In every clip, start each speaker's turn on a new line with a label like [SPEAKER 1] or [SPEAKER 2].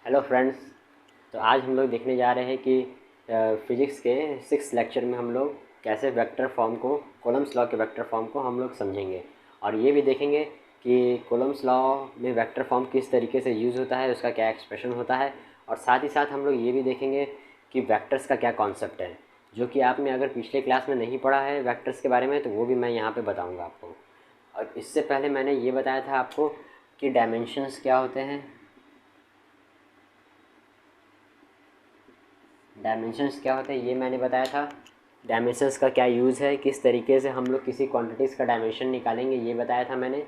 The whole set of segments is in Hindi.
[SPEAKER 1] Hello friends. तो आज हम लोग देखने जा रहे हैं कि फिज़िक्स के 6th लेक्चर में हम लोग कैसे वेक्टर फॉर्म को, कॉलम्स लॉ के वेक्टर फॉर्म को हम लोग समझेंगे और ये भी देखेंगे कि कॉलम्स लॉ में वेक्टर फॉर्म किस तरीके से यूज़ होता है, उसका क्या एक्सप्रेशन होता है। और साथ ही साथ हम लोग ये भी देखेंगे कि वेक्टर्स का क्या कॉन्सेप्ट है, जो कि आपने अगर पिछले क्लास में नहीं पढ़ा है वेक्टर्स के बारे में तो वो भी मैं यहाँ पर बताऊँगा आपको। और इससे पहले मैंने ये बताया था आपको कि डायमेंशंस क्या होते हैं, डायमेंशंस क्या होते हैं ये मैंने बताया था। डायमेंशंस का क्या यूज़ है, किस तरीके से हम लोग किसी क्वांटिटीज़ का डायमेंशन निकालेंगे, ये बताया था मैंने।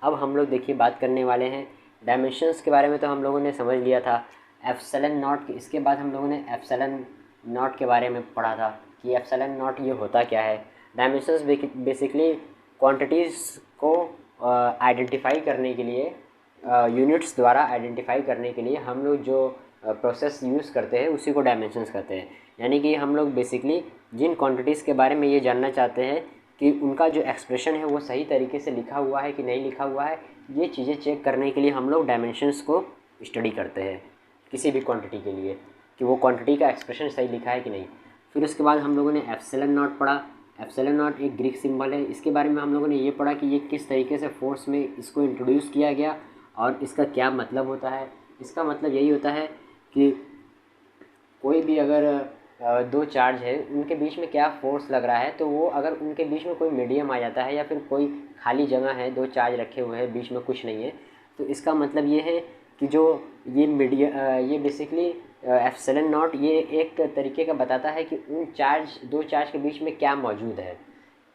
[SPEAKER 1] अब हम लोग देखिए बात करने वाले हैं डायमेंशंस के बारे में। तो हम लोगों ने समझ लिया था एप्सिलॉन नॉट। इसके बाद हम लोगों ने एप्सिलॉन नॉट के बारे में पढ़ा था कि एप्सिलॉन नॉट ये होता क्या है। डायमेंशंस बेसिकली क्वांटिटीज़ को आइडेंटिफाई करने के लिए, यूनिट्स द्वारा आइडेंटिफाई करने के लिए हम लोग जो प्रोसेस यूज़ करते हैं उसी को डायमेंशंस कहते हैं। यानी कि हम लोग बेसिकली जिन क्वांटिटीज़ के बारे में ये जानना चाहते हैं कि उनका जो एक्सप्रेशन है वो सही तरीके से लिखा हुआ है कि नहीं लिखा हुआ है, ये चीज़ें चेक करने के लिए हम लोग डायमेंशंस को स्टडी करते हैं किसी भी क्वांटिटी के लिए, कि वो क्वांटिटी का एक्सप्रेशन सही लिखा है कि नहीं। फिर उसके बाद हम लोगों ने एप्सिलॉन नॉट पढ़ा। एप्सिलॉन नॉट एक ग्रीक सिंबल है। इसके बारे में हम लोगों ने ये पढ़ा कि ये किस तरीके से फोर्स में इसको इंट्रोड्यूस किया गया और इसका क्या मतलब होता है। इसका मतलब यही होता है कि कोई भी अगर दो चार्ज है उनके बीच में क्या फोर्स लग रहा है, तो वो अगर उनके बीच में कोई मीडियम आ जाता है या फिर कोई खाली जगह है, दो चार्ज रखे हुए हैं, बीच में कुछ नहीं है, तो इसका मतलब ये है कि जो ये बेसिकली एप्सिलॉन नॉट ये एक तरीके का बताता है कि उन दो चार्ज के बीच में क्या मौजूद है,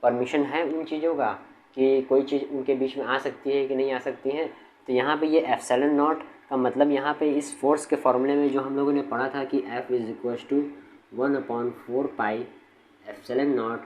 [SPEAKER 1] परमिशन है उन चीज़ों का कि कोई चीज़ उनके बीच में आ सकती है कि नहीं आ सकती है। तो यहाँ पे ये एप्सिलॉन नॉट का मतलब यहाँ पे इस फोर्स के फॉर्मूले में जो हम लोगों ने पढ़ा था कि F is equals to 1/4 pi epsilon naught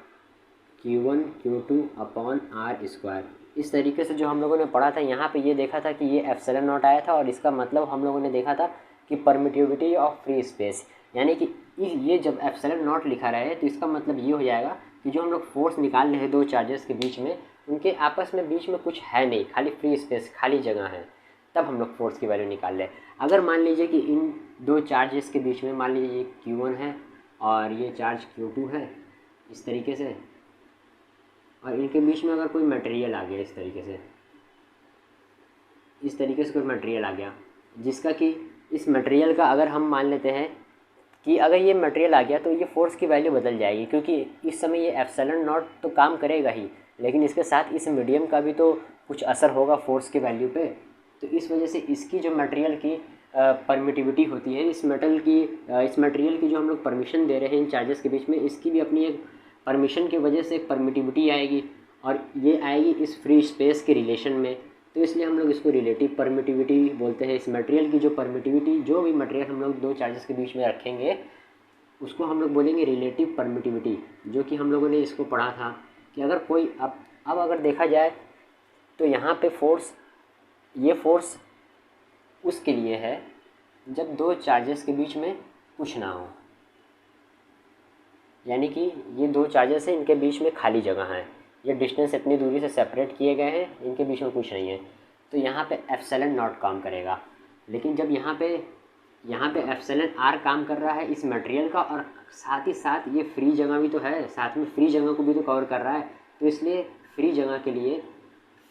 [SPEAKER 1] Q1 Q2 upon R square, इस तरीके से जो हम लोगों ने पढ़ा था यहाँ पे ये देखा था कि ये एप्सिलॉन नॉट आया था। और इसका मतलब हम लोगों ने देखा था कि परमिटिविटी ऑफ फ्री स्पेस, यानी कि ये जब एप्सिलॉन नॉट लिखा रहा है तो इसका मतलब ये हो जाएगा कि जो हम लोग फोर्स निकाल रहे हैं दो चार्जेस के बीच में, उनके आपस में बीच में कुछ है नहीं, खाली फ्री स्पेस, खाली जगह है, तब हम लोग फोर्स की वैल्यू निकाल रहे हैं। अगर मान लीजिए कि इन दो चार्जेस के बीच में मान लीजिए ये Q1 है और ये चार्ज Q2 है इस तरीके से, और इनके बीच में अगर कोई मटेरियल आ गया इस तरीके से कोई मटेरियल आ गया, जिसका कि इस मटेरियल का अगर हम मान लेते हैं कि अगर ये मटेरियल आ गया तो ये फोर्स की वैल्यू बदल जाएगी, क्योंकि इस समय ये एप्सिलॉन नॉट तो काम करेगा ही, लेकिन इसके साथ इस मीडियम का भी तो कुछ असर होगा फोर्स की वैल्यू पे। तो इस वजह से इसकी जो मटेरियल की परमिटिविटी होती है, इस मटेरियल की जो हम लोग परमिशन दे रहे हैं इन चार्जेस के बीच में, इसकी भी अपनी एक परमिशन की वजह से एक परमिटिविटी आएगी, और ये आएगी इस फ्री स्पेस के रिलेशन में। तो इसलिए हम लोग इसको रिलेटिव परमिटिविटी बोलते हैं। इस मटेरियल की जो परमिटिविटी, जो भी मटेरियल हम लोग दो चार्जेस के बीच में रखेंगे उसको हम लोग बोलेंगे रिलेटिव परमिटिविटी, जो कि हम लोगों ने इसको पढ़ा था कि अगर कोई अब अगर देखा जाए तो यहाँ पे ये फोर्स उसके लिए है जब दो चार्जेस के बीच में कुछ ना हो, यानी कि ये दो चार्जेस हैं, इनके बीच में खाली जगह है, ये डिस्टेंस इतनी दूरी से सेपरेट किए गए हैं, इनके बीच में कुछ नहीं है, तो यहाँ पे एप्सिलॉन नॉट काम करेगा। लेकिन जब यहाँ पे एप्सिलॉन आर काम कर रहा है इस मटेरियल का, और साथ ही साथ ये फ्री जगह भी तो है, साथ में फ्री जगह को भी तो कवर कर रहा है, तो इसलिए फ्री जगह के लिए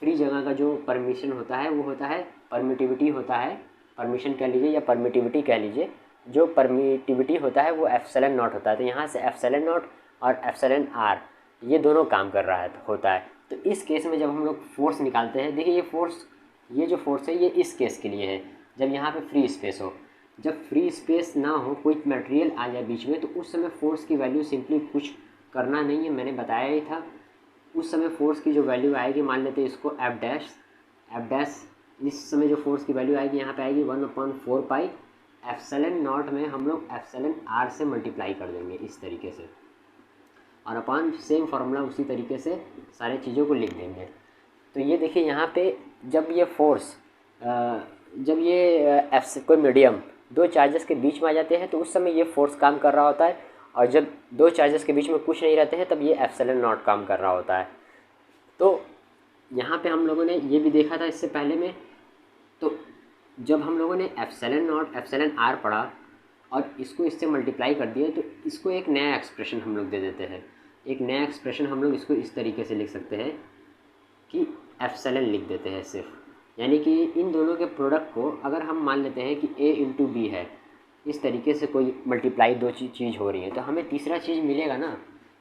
[SPEAKER 1] फ्री जगह का जो परमिशन होता है वो होता है परमिटिविटी होता है, परमिशन कह लीजिए या परमिटिविटी कह लीजिए, जो परमिटिविटी होता है वो एप्सिलॉन नॉट होता है। तो यहाँ से एप्सिलॉन नॉट और एप्सिलॉन आर ये दोनों काम कर रहा है होता है। तो इस केस में जब हम लोग फोर्स निकालते हैं, देखिए ये जो फोर्स है ये इस केस के लिए है जब यहाँ पे फ्री स्पेस हो। जब फ्री स्पेस ना हो, कोई मटेरियल आ जाए बीच में, तो उस समय फोर्स की वैल्यू सिंपली कुछ करना नहीं है, मैंने बताया ही था। उस समय फोर्स की जो वैल्यू आएगी, मान लेते हैं इसको एफ डैश, इस समय जो फोर्स की वैल्यू आएगी यहाँ पे आएगी 1/4 पाई एप्सिलॉन नॉट में हम लोग एप्सिलॉन आर से मल्टीप्लाई कर देंगे इस तरीके से, और अपॉन सेम फार्मूला उसी तरीके से सारी चीज़ों को लिख देंगे। तो ये देखिए यहाँ पे जब ये फोर्स जब ये कोई मीडियम दो चार्जेस के बीच में आ जाते हैं तो उस समय ये फोर्स काम कर रहा होता है, और जब दो चार्जेस के बीच में कुछ नहीं रहते हैं तब ये एप्सिलॉन नॉट काम कर रहा होता है। तो यहाँ पे हम लोगों ने ये भी देखा था इससे पहले में, तो जब हम लोगों ने एप्सिलॉन नॉट एप्सिलॉन आर पढ़ा और इसको इससे मल्टीप्लाई कर दिया, तो इसको एक नया एक्सप्रेशन हम लोग दे देते हैं। एक नया एक्सप्रेशन हम लोग इसको इस तरीके से लिख सकते हैं कि एप्सिलॉन लिख देते हैं सिर्फ, यानी कि इन दोनों के प्रोडक्ट को अगर हम मान लेते हैं कि a इंटू बी है, इस तरीके से कोई मल्टीप्लाई दो चीज़ हो रही है, तो हमें तीसरा चीज़ मिलेगा ना।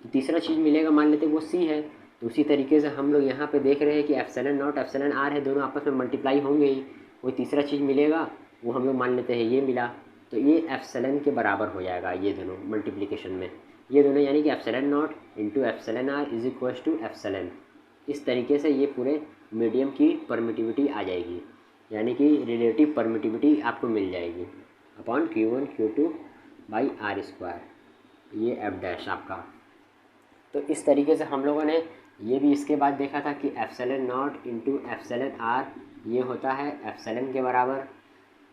[SPEAKER 1] तो तीसरा चीज़ मिलेगा, मान लेते हैं वो c है, तो उसी तरीके से हम लोग यहाँ पे देख रहे हैं कि एप्सिलॉन नॉट एप्सिलॉन आर है, दोनों आपस में मल्टीप्लाई होंगे ही, कोई तीसरा चीज़ मिलेगा, वो हम लोग मान लेते हैं ये मिला, तो ये एप्सिलॉन के बराबर हो जाएगा ये दोनों मल्टीप्लिकेशन में, ये दोनों, यानी कि epsilon naught into epsilon R is equals to epsilon. इस तरीके से ये पूरे मीडियम की परमिटिविटी आ जाएगी, यानी कि रिलेटिव परमिटिविटी आपको मिल जाएगी upon Q1 Q2 by R square, ये एफ डैश आपका। तो इस तरीके से हम लोगों ने ये भी इसके बाद देखा था कि epsilon naught into epsilon R ये होता है एप्सिलॉन के बराबर।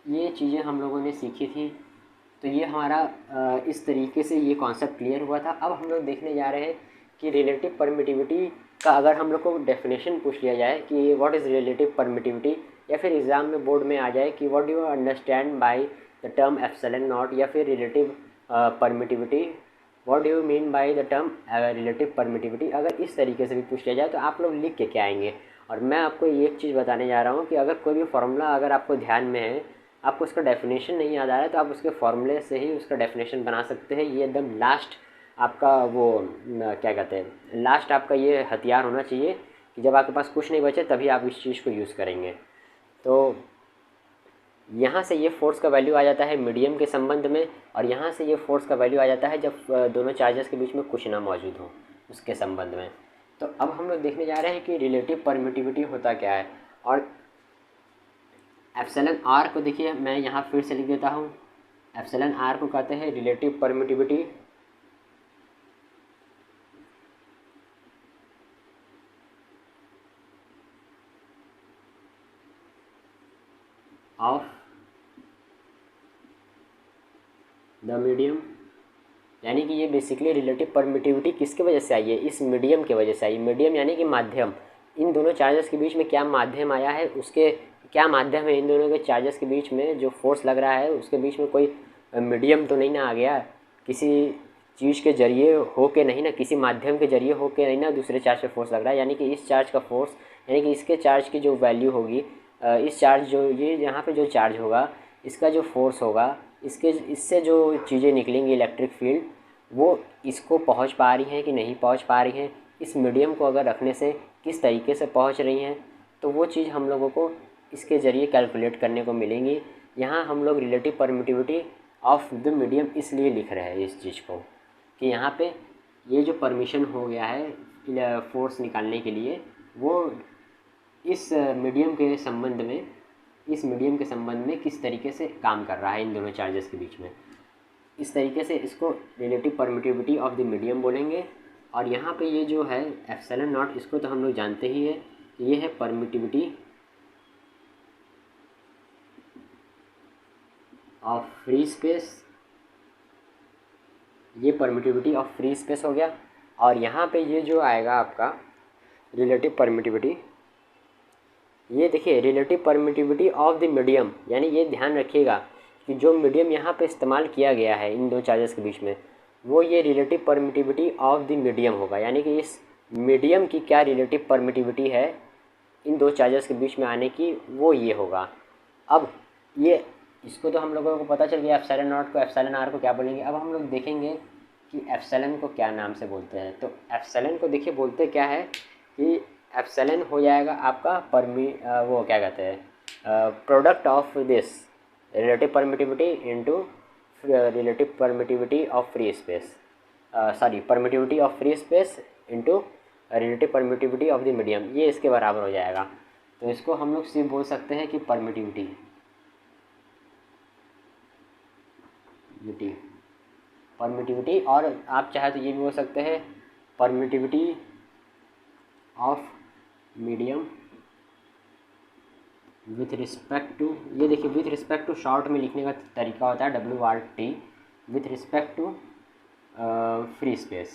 [SPEAKER 1] ये चीज़ें हम लोगों ने सीखी थी, तो ये हमारा इस तरीके से ये कॉन्सेप्ट क्लियर हुआ था। अब हम लोग देखने जा रहे हैं कि रिलेटिव परमिटिविटी का अगर हम लोग को डेफिनेशन पूछ लिया जाए कि व्हाट इज़ रिलेटिव परमिटिविटी, या फिर एग्ज़ाम में बोर्ड में आ जाए कि what do you understand by the term epsilon not, या फिर relative permittivity, what do you mean by the term relative permittivity, अगर इस तरीके से भी पूछ लिया जाए तो आप लोग लिख के आएंगे। और मैं आपको एक चीज़ बताने जा रहा हूँ कि अगर कोई भी फार्मूला अगर आपको ध्यान में है, आपको उसका डेफिनेशन नहीं याद आ रहा है, तो आप उसके फॉर्मूले से ही उसका डेफिनेशन बना सकते हैं। ये एकदम लास्ट आपका वो क्या कहते हैं, लास्ट आपका ये हथियार होना चाहिए कि जब आपके पास कुछ नहीं बचे तभी आप इस चीज़ को यूज़ करेंगे। तो यहाँ से ये फोर्स का वैल्यू आ जाता है मीडियम के संबंध में, और यहाँ से ये फोर्स का वैल्यू आ जाता है जब दोनों चार्जेस के बीच में कुछ ना मौजूद हो उसके संबंध में। तो अब हम लोग देखने जा रहे हैं कि रिलेटिव परमिटिविटी होता क्या है। और एप्सिलॉन आर को देखिए, मैं यहाँ फिर से लिख देता हूँ, एप्सिलॉन आर को कहते हैं relative permittivity of the medium, यानी कि ये बेसिकली रिलेटिव परमिटिविटी किसके वजह से आई है, इस मीडियम के वजह से आई। मीडियम यानी कि माध्यम, इन दोनों चार्जेस के बीच में क्या माध्यम आया है, उसके क्या माध्यम है, इन दोनों के चार्जेस के बीच में जो फोर्स लग रहा है उसके बीच में कोई मीडियम तो नहीं ना आ गया, किसी चीज़ के जरिए हो के नहीं ना, किसी माध्यम के जरिए हो के नहीं ना दूसरे चार्ज पे फोर्स लग रहा है, यानी कि इस चार्ज का फोर्स, यानी कि इसके चार्ज की जो वैल्यू होगी, इस चार्ज जो ये यहाँ पे जो चार्ज होगा इसका जो फोर्स होगा, इससे जो चीज़ें निकलेंगी इलेक्ट्रिक फील्ड, वो इसको पहुंच पा रही हैं कि नहीं पहुंच पा रही हैं, इस मीडियम को अगर रखने से किस तरीके से पहुंच रही हैं, तो वो चीज़ हम लोगों को इसके ज़रिए कैलकुलेट करने को मिलेंगी। यहाँ हम लोग relative permittivity of the medium इसलिए लिख रहे हैं इस चीज़ को कि यहाँ पे ये जो परमिशन हो गया है फोर्स निकालने के लिए, वो इस मीडियम के संबंध में, इस मीडियम के संबंध में किस तरीके से काम कर रहा है इन दोनों चार्जेस के बीच में, इस तरीके से इसको relative permittivity of the medium बोलेंगे। और यहाँ पे ये जो है एप्सिलॉन नॉट, इसको तो हम लोग जानते ही है कि ये है परमिटिविटी ऑफ फ्री स्पेस, ये परमिटिविटी ऑफ फ्री स्पेस हो गया। और यहाँ पे ये जो आएगा आपका रिलेटिव परमिटिविटी, ये देखिए relative permittivity of the medium, यानी ये ध्यान रखिएगा कि जो मीडियम यहाँ पे इस्तेमाल किया गया है इन दो चार्जेस के बीच में, वो ये relative permittivity of the medium होगा, यानी कि इस मीडियम की क्या रिलेटिव परमिटिविटी है इन दो चार्जेस के बीच में आने की, वो ये होगा। अब ये इसको तो हम लोगों को पता चल गया एप्सिलॉन नॉट को, एप्सिलॉन आर को क्या बोलेंगे। अब हम लोग देखेंगे कि एप्सिलॉन को क्या नाम से बोलते हैं। तो एप्सिलॉन को देखिए बोलते क्या है कि एप्सिलॉन हो जाएगा आपका वो क्या कहते हैं product of this relative permittivity into relative permittivity of free space, sorry permittivity of free space into relative permittivity of the medium, ये इसके बराबर हो जाएगा। तो इसको हम लोग सिर्फ बोल सकते हैं कि परमिटिविटी परमिटिविटी, और आप चाहे तो ये भी बोल सकते हैं permittivity of medium with respect to, ये देखिए विथ रिस्पेक्ट टू शॉर्ट में लिखने का तरीका होता है WRT, with respect to free space.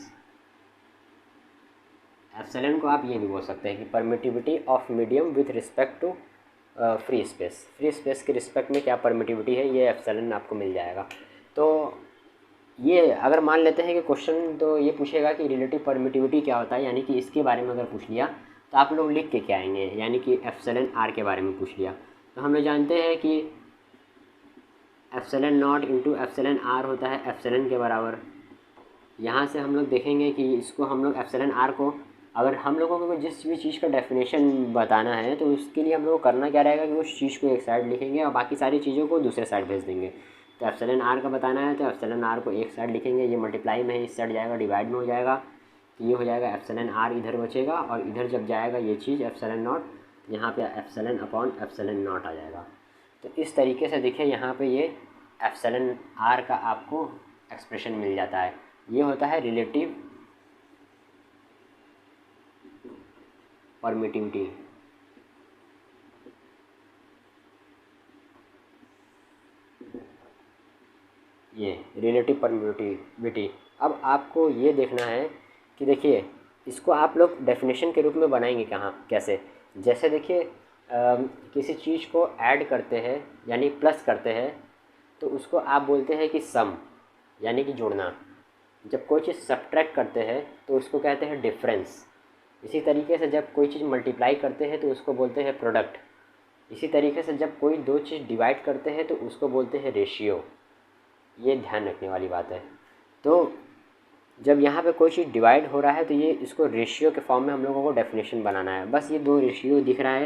[SPEAKER 1] Epsilon को आप ये भी बोल सकते हैं कि permittivity of medium with respect to free space के रिस्पेक्ट में क्या परमिटिविटी है, ये एप्सिलॉन आपको मिल जाएगा। तो ये अगर मान लेते हैं कि क्वेश्चन तो ये पूछेगा कि रिलेटिव परमिटिविटी क्या होता है, यानी कि इसके बारे में अगर पूछ लिया तो आप लोग लिख के क्या आएंगे, यानी कि एप्सिलॉन आर के बारे में पूछ लिया तो हम लोग जानते हैं कि epsilon naught into epsilon R होता है एप्सिलॉन के बराबर। यहाँ से हम लोग देखेंगे कि इसको हम लोग एप्सिलॉन आर को, अगर हम लोगों को जिस भी चीज़ का डेफिनेशन बताना है तो उसके लिए हम लोग को करना क्या रहेगा कि उस चीज़ को एक साइड लिखेंगे और बाकी सारी चीज़ों को दूसरे साइड भेज देंगे। तो एप्सिलॉन आर का बताना है तो एप्सिलॉन आर को एक साइड लिखेंगे, ये मल्टीप्लाई में है, इस साइड जाएगा डिवाइड में हो जाएगा, तो ये हो जाएगा एप्सिलॉन आर इधर बचेगा और इधर जब जाएगा ये चीज़ एप्सिलॉन नॉट, यहाँ पे एप्सिलॉन अपॉन एप्सिलॉन नॉट आ जाएगा। तो इस तरीके से देखिए यहाँ पे ये एप्सिलॉन आर का आपको एक्सप्रेशन मिल जाता है। ये होता है रिलेटिव परमिटिविटी। ये रिलेटिव परमिटिविटी। अब आपको ये देखना है कि देखिए इसको आप लोग डेफिनेशन के रूप में बनाएंगे कहाँ कैसे। जैसे देखिए किसी चीज़ को ऐड करते हैं यानी प्लस करते हैं तो उसको आप बोलते हैं कि सम यानी कि जोड़ना। जब कोई चीज़ सब्ट्रैक्ट करते हैं तो उसको कहते हैं डिफरेंस। इसी तरीके से जब कोई चीज़ मल्टीप्लाई करते हैं तो उसको बोलते हैं प्रोडक्ट। इसी तरीके से जब कोई दो चीज़ डिवाइड करते हैं तो उसको बोलते हैं रेशियो। ये ध्यान रखने वाली बात है। तो जब यहाँ पे कोई चीज़ डिवाइड हो रहा है तो ये इसको रेशियो के फॉर्म में हम लोगों को डेफिनेशन बनाना है। बस ये दो रेशियो दिख रहा है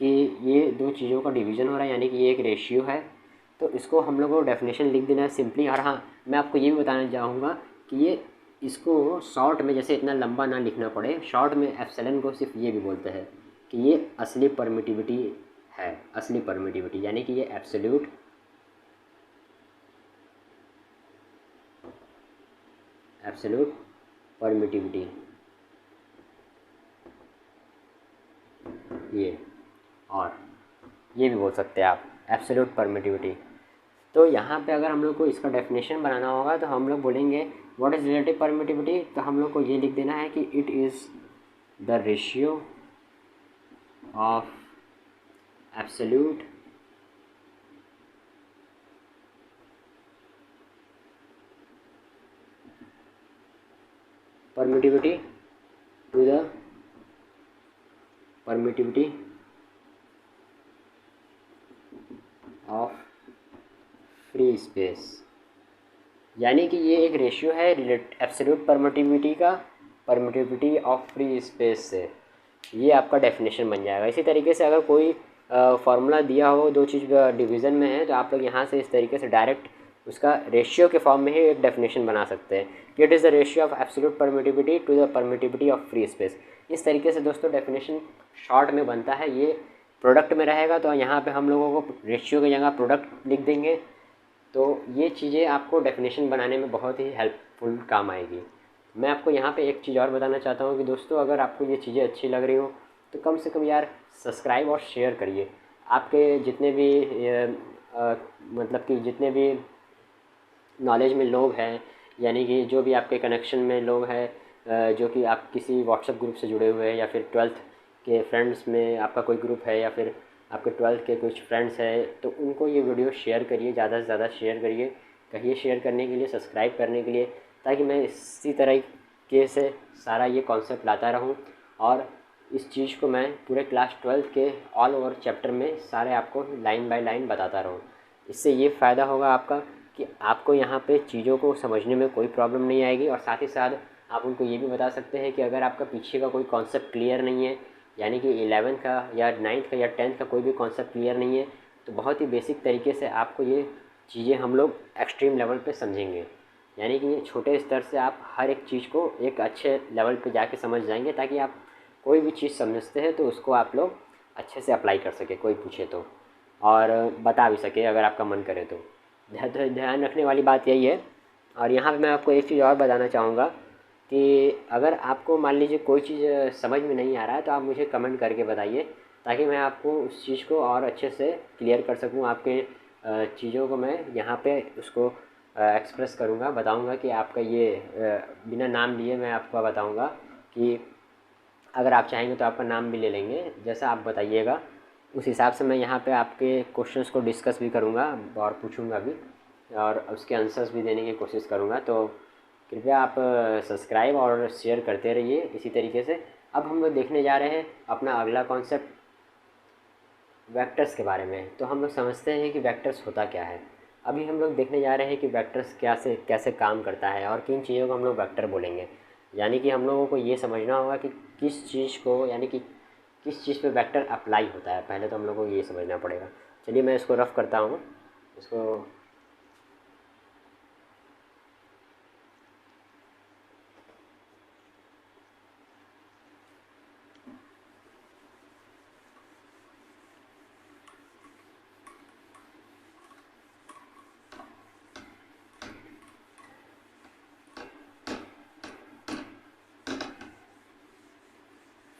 [SPEAKER 1] कि ये दो चीज़ों का डिवीज़न हो रहा है यानी कि ये एक रेशियो है, तो इसको हम लोगों को डेफिनेशन लिख देना है सिंपली। और हाँ, मैं आपको ये भी बताना चाहूँगा कि ये इसको शॉर्ट में, जैसे इतना लंबा ना लिखना पड़े, शॉर्ट में एप्सिलॉन को सिर्फ ये भी बोलते हैं कि ये असली परमिटिविटी है। असली परमिटिविटी यानी कि ये एब्सोल्यूट परमिटिविटी, ये और ये भी बोल सकते हैं आप एब्सोल्यूट परमिटिविटी। तो यहाँ पे अगर हम लोग को इसका डेफिनेशन बनाना होगा तो हम लोग बोलेंगे व्हाट इज़ रिलेटिव परमिटिविटी, तो हम लोग को ये लिख देना है कि it is the ratio of absolute permittivity to the permittivity of free space. यानी कि ये एक रेशियो है एब्सोल्यूट परमिटिविटी का परमिटिविटी ऑफ फ्री स्पेस से। ये आपका डेफिनेशन बन जाएगा। इसी तरीके से अगर कोई फार्मूला दिया हो, दो चीज़ डिवीज़न में है, तो आप लोग यहाँ से इस तरीके से डायरेक्ट उसका रेशियो के फॉर्म में ही एक डेफिनेशन बना सकते हैं कि it is the ratio of absolute permittivity to the permittivity of free space. इस तरीके से दोस्तों डेफिनेशन शॉर्ट में बनता है। ये प्रोडक्ट में रहेगा तो यहाँ पे हम लोगों को रेशियो की जगह प्रोडक्ट लिख देंगे। तो ये चीज़ें आपको डेफिनेशन बनाने में बहुत ही हेल्पफुल काम आएगी। मैं आपको यहाँ पे एक चीज़ और बताना चाहता हूँ कि दोस्तों अगर आपको ये चीज़ें अच्छी लग रही हो तो कम से कम यार सब्सक्राइब और शेयर करिए। आपके जितने भी मतलब कि जितने भी नॉलेज में लोग हैं, यानी कि जो भी आपके कनेक्शन में लोग हैं, जो कि आप किसी व्हाट्सएप ग्रुप से जुड़े हुए हैं या फिर 12th के फ्रेंड्स में आपका कोई ग्रुप है या फिर आपके 12th के कुछ फ्रेंड्स हैं, तो उनको ये वीडियो शेयर करिए, ज़्यादा से ज़्यादा शेयर करिए। कहिए शेयर करने के लिए, सब्सक्राइब करने के लिए, ताकि मैं इसी तरह के से सारा ये कॉन्सेप्ट लाता रहूँ और इस चीज़ को मैं पूरे क्लास 12th के ऑल ओवर चैप्टर में सारे आपको लाइन बाय लाइन बताता रहूँ। इससे ये फ़ायदा होगा आपका कि आपको यहाँ पे चीज़ों को समझने में कोई प्रॉब्लम नहीं आएगी और साथ ही साथ आप उनको ये भी बता सकते हैं कि अगर आपका पीछे का कोई कॉन्सेप्ट क्लियर नहीं है, यानी कि 11th का या 9th का या 10th का कोई भी कॉन्सेप्ट क्लियर नहीं है, तो बहुत ही बेसिक तरीके से आपको ये चीज़ें हम लोग एक्सट्रीम लेवल पे समझेंगे। यानी कि छोटे स्तर से आप हर एक चीज़ को एक अच्छे लेवल पे जाके समझ जाएंगे, ताकि आप कोई भी चीज़ समझते हैं तो उसको आप लोग अच्छे से अप्लाई कर सके, कोई पूछे तो, और बता भी सके अगर आपका मन करे तो। ध्यान रखने वाली बात यही है। और यहाँ पे मैं आपको एक चीज़ और बताना चाहूँगा कि अगर आपको मान लीजिए कोई चीज़ समझ में नहीं आ रहा है तो आप मुझे कमेंट करके बताइए, ताकि मैं आपको उस चीज़ को और अच्छे से क्लियर कर सकूँ। आपके चीज़ों को मैं यहाँ पे उसको एक्सप्रेस करूँगा, बताऊँगा कि आपका ये बिना नाम लिए मैं आपको बताऊँगा कि अगर आप चाहेंगे तो आपका नाम भी ले लेंगे, जैसा आप बताइएगा उस हिसाब से मैं यहाँ पे आपके क्वेश्चंस को डिस्कस भी करूँगा और पूछूँगा भी, और उसके आंसर्स भी देने की कोशिश करूँगा। तो कृपया आप सब्सक्राइब और शेयर करते रहिए इसी तरीके से। अब हम लोग देखने जा रहे हैं अपना अगला कॉन्सेप्ट वेक्टर्स के बारे में। तो हम लोग समझते हैं कि वेक्टर्स होता क्या है। अभी हम लोग देखने जा रहे हैं कि वेक्टर्स कैसे कैसे काम करता है और किन चीज़ों को हम लोग वेक्टर बोलेंगे। यानी कि हम लोगों को ये समझना होगा कि किस चीज़ को, यानी कि किस चीज़ पे वेक्टर अप्लाई होता है। पहले तो हम लोगों को ये समझना पड़ेगा। चलिए मैं इसको रफ़ करता हूँ इसको।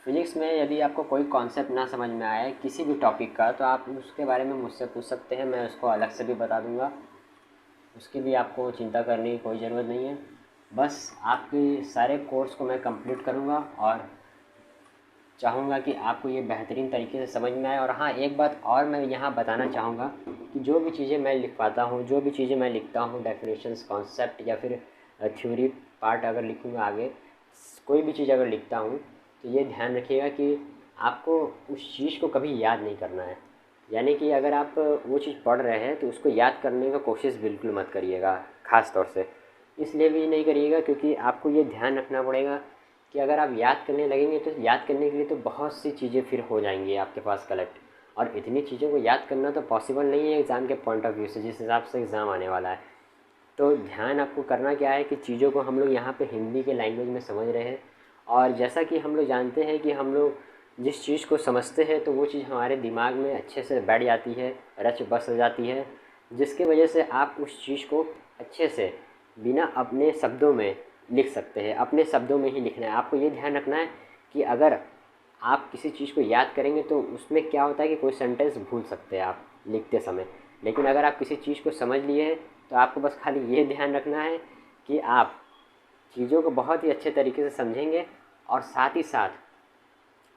[SPEAKER 1] फिजिक्स में यदि आपको कोई कॉन्सेप्ट ना समझ में आए किसी भी टॉपिक का, तो आप उसके बारे में मुझसे पूछ सकते हैं, मैं उसको अलग से भी बता दूंगा। उसके लिए आपको चिंता करने की कोई ज़रूरत नहीं है। बस आपके सारे कोर्स को मैं कंप्लीट करूंगा और चाहूँगा कि आपको ये बेहतरीन तरीके से समझ में आए। और हाँ, एक बात और मैं यहाँ बताना चाहूँगा कि जो भी चीज़ें मैं लिख पाता हूँ, जो भी चीज़ें मैं लिखता हूँ, डेफिनेशंस, कॉन्सेप्ट या फिर थ्योरी पार्ट अगर लिखूँगा आगे, कोई भी चीज़ अगर लिखता हूँ, तो ये ध्यान रखिएगा कि आपको उस चीज़ को कभी याद नहीं करना है। यानी कि अगर आप वो चीज़ पढ़ रहे हैं तो उसको याद करने का कोशिश बिल्कुल मत करिएगा। ख़ास तौर से इसलिए भी नहीं करिएगा क्योंकि आपको ये ध्यान रखना पड़ेगा कि अगर आप याद करने लगेंगे तो याद करने के लिए तो बहुत सी चीज़ें फिर हो जाएंगी आपके पास कलेक्ट, और इतनी चीज़ों को याद करना तो पॉसिबल नहीं है एग्ज़ाम के पॉइंट ऑफ व्यू से, जिस हिसाब से एग्ज़ाम आने वाला है। तो ध्यान आपको करना क्या है कि चीज़ों को हम लोग यहाँ पे हिंदी के लैंग्वेज में समझ रहे हैं, और जैसा कि हम लोग जानते हैं कि हम लोग जिस चीज़ को समझते हैं तो वो चीज़ हमारे दिमाग में अच्छे से बैठ जाती है, रच बस जाती है, जिसकी वजह से आप उस चीज़ को अच्छे से बिना अपने शब्दों में लिख सकते हैं। अपने शब्दों में ही लिखना है। आपको ये ध्यान रखना है कि अगर आप किसी चीज़ को याद करेंगे तो उसमें क्या होता है कि कोई सेंटेंस भूल सकते हैं आप लिखते समय, लेकिन अगर आप किसी चीज़ को समझ लिए हैं तो आपको बस खाली ये ध्यान रखना है कि आप चीज़ों को बहुत ही अच्छे तरीके से समझेंगे और साथ ही साथ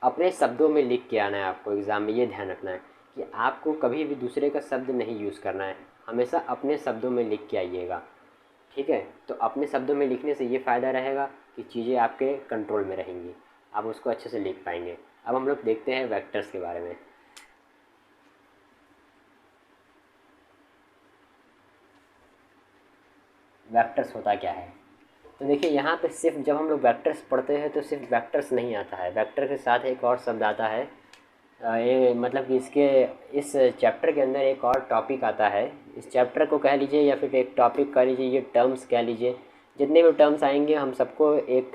[SPEAKER 1] अपने शब्दों में लिख के आना है। आपको एग्ज़ाम में ये ध्यान रखना है कि आपको कभी भी दूसरे का शब्द नहीं यूज़ करना है, हमेशा अपने शब्दों में लिख के आइएगा। ठीक है, तो अपने शब्दों में लिखने से ये फ़ायदा रहेगा कि चीज़ें आपके कंट्रोल में रहेंगी, आप उसको अच्छे से लिख पाएंगे। अब हम लोग देखते हैं वेक्टर्स के बारे में। वेक्टर्स होता क्या है, तो देखिए यहाँ पे सिर्फ जब हम लोग वेक्टर्स पढ़ते हैं तो सिर्फ वेक्टर्स नहीं आता है, वेक्टर के साथ एक और शब्द आता है। ये मतलब कि इसके इस चैप्टर के अंदर एक और टॉपिक आता है। इस चैप्टर को कह लीजिए या फिर एक टॉपिक कह लीजिए, ये टर्म्स कह लीजिए, जितने भी टर्म्स आएंगे हम सबको एक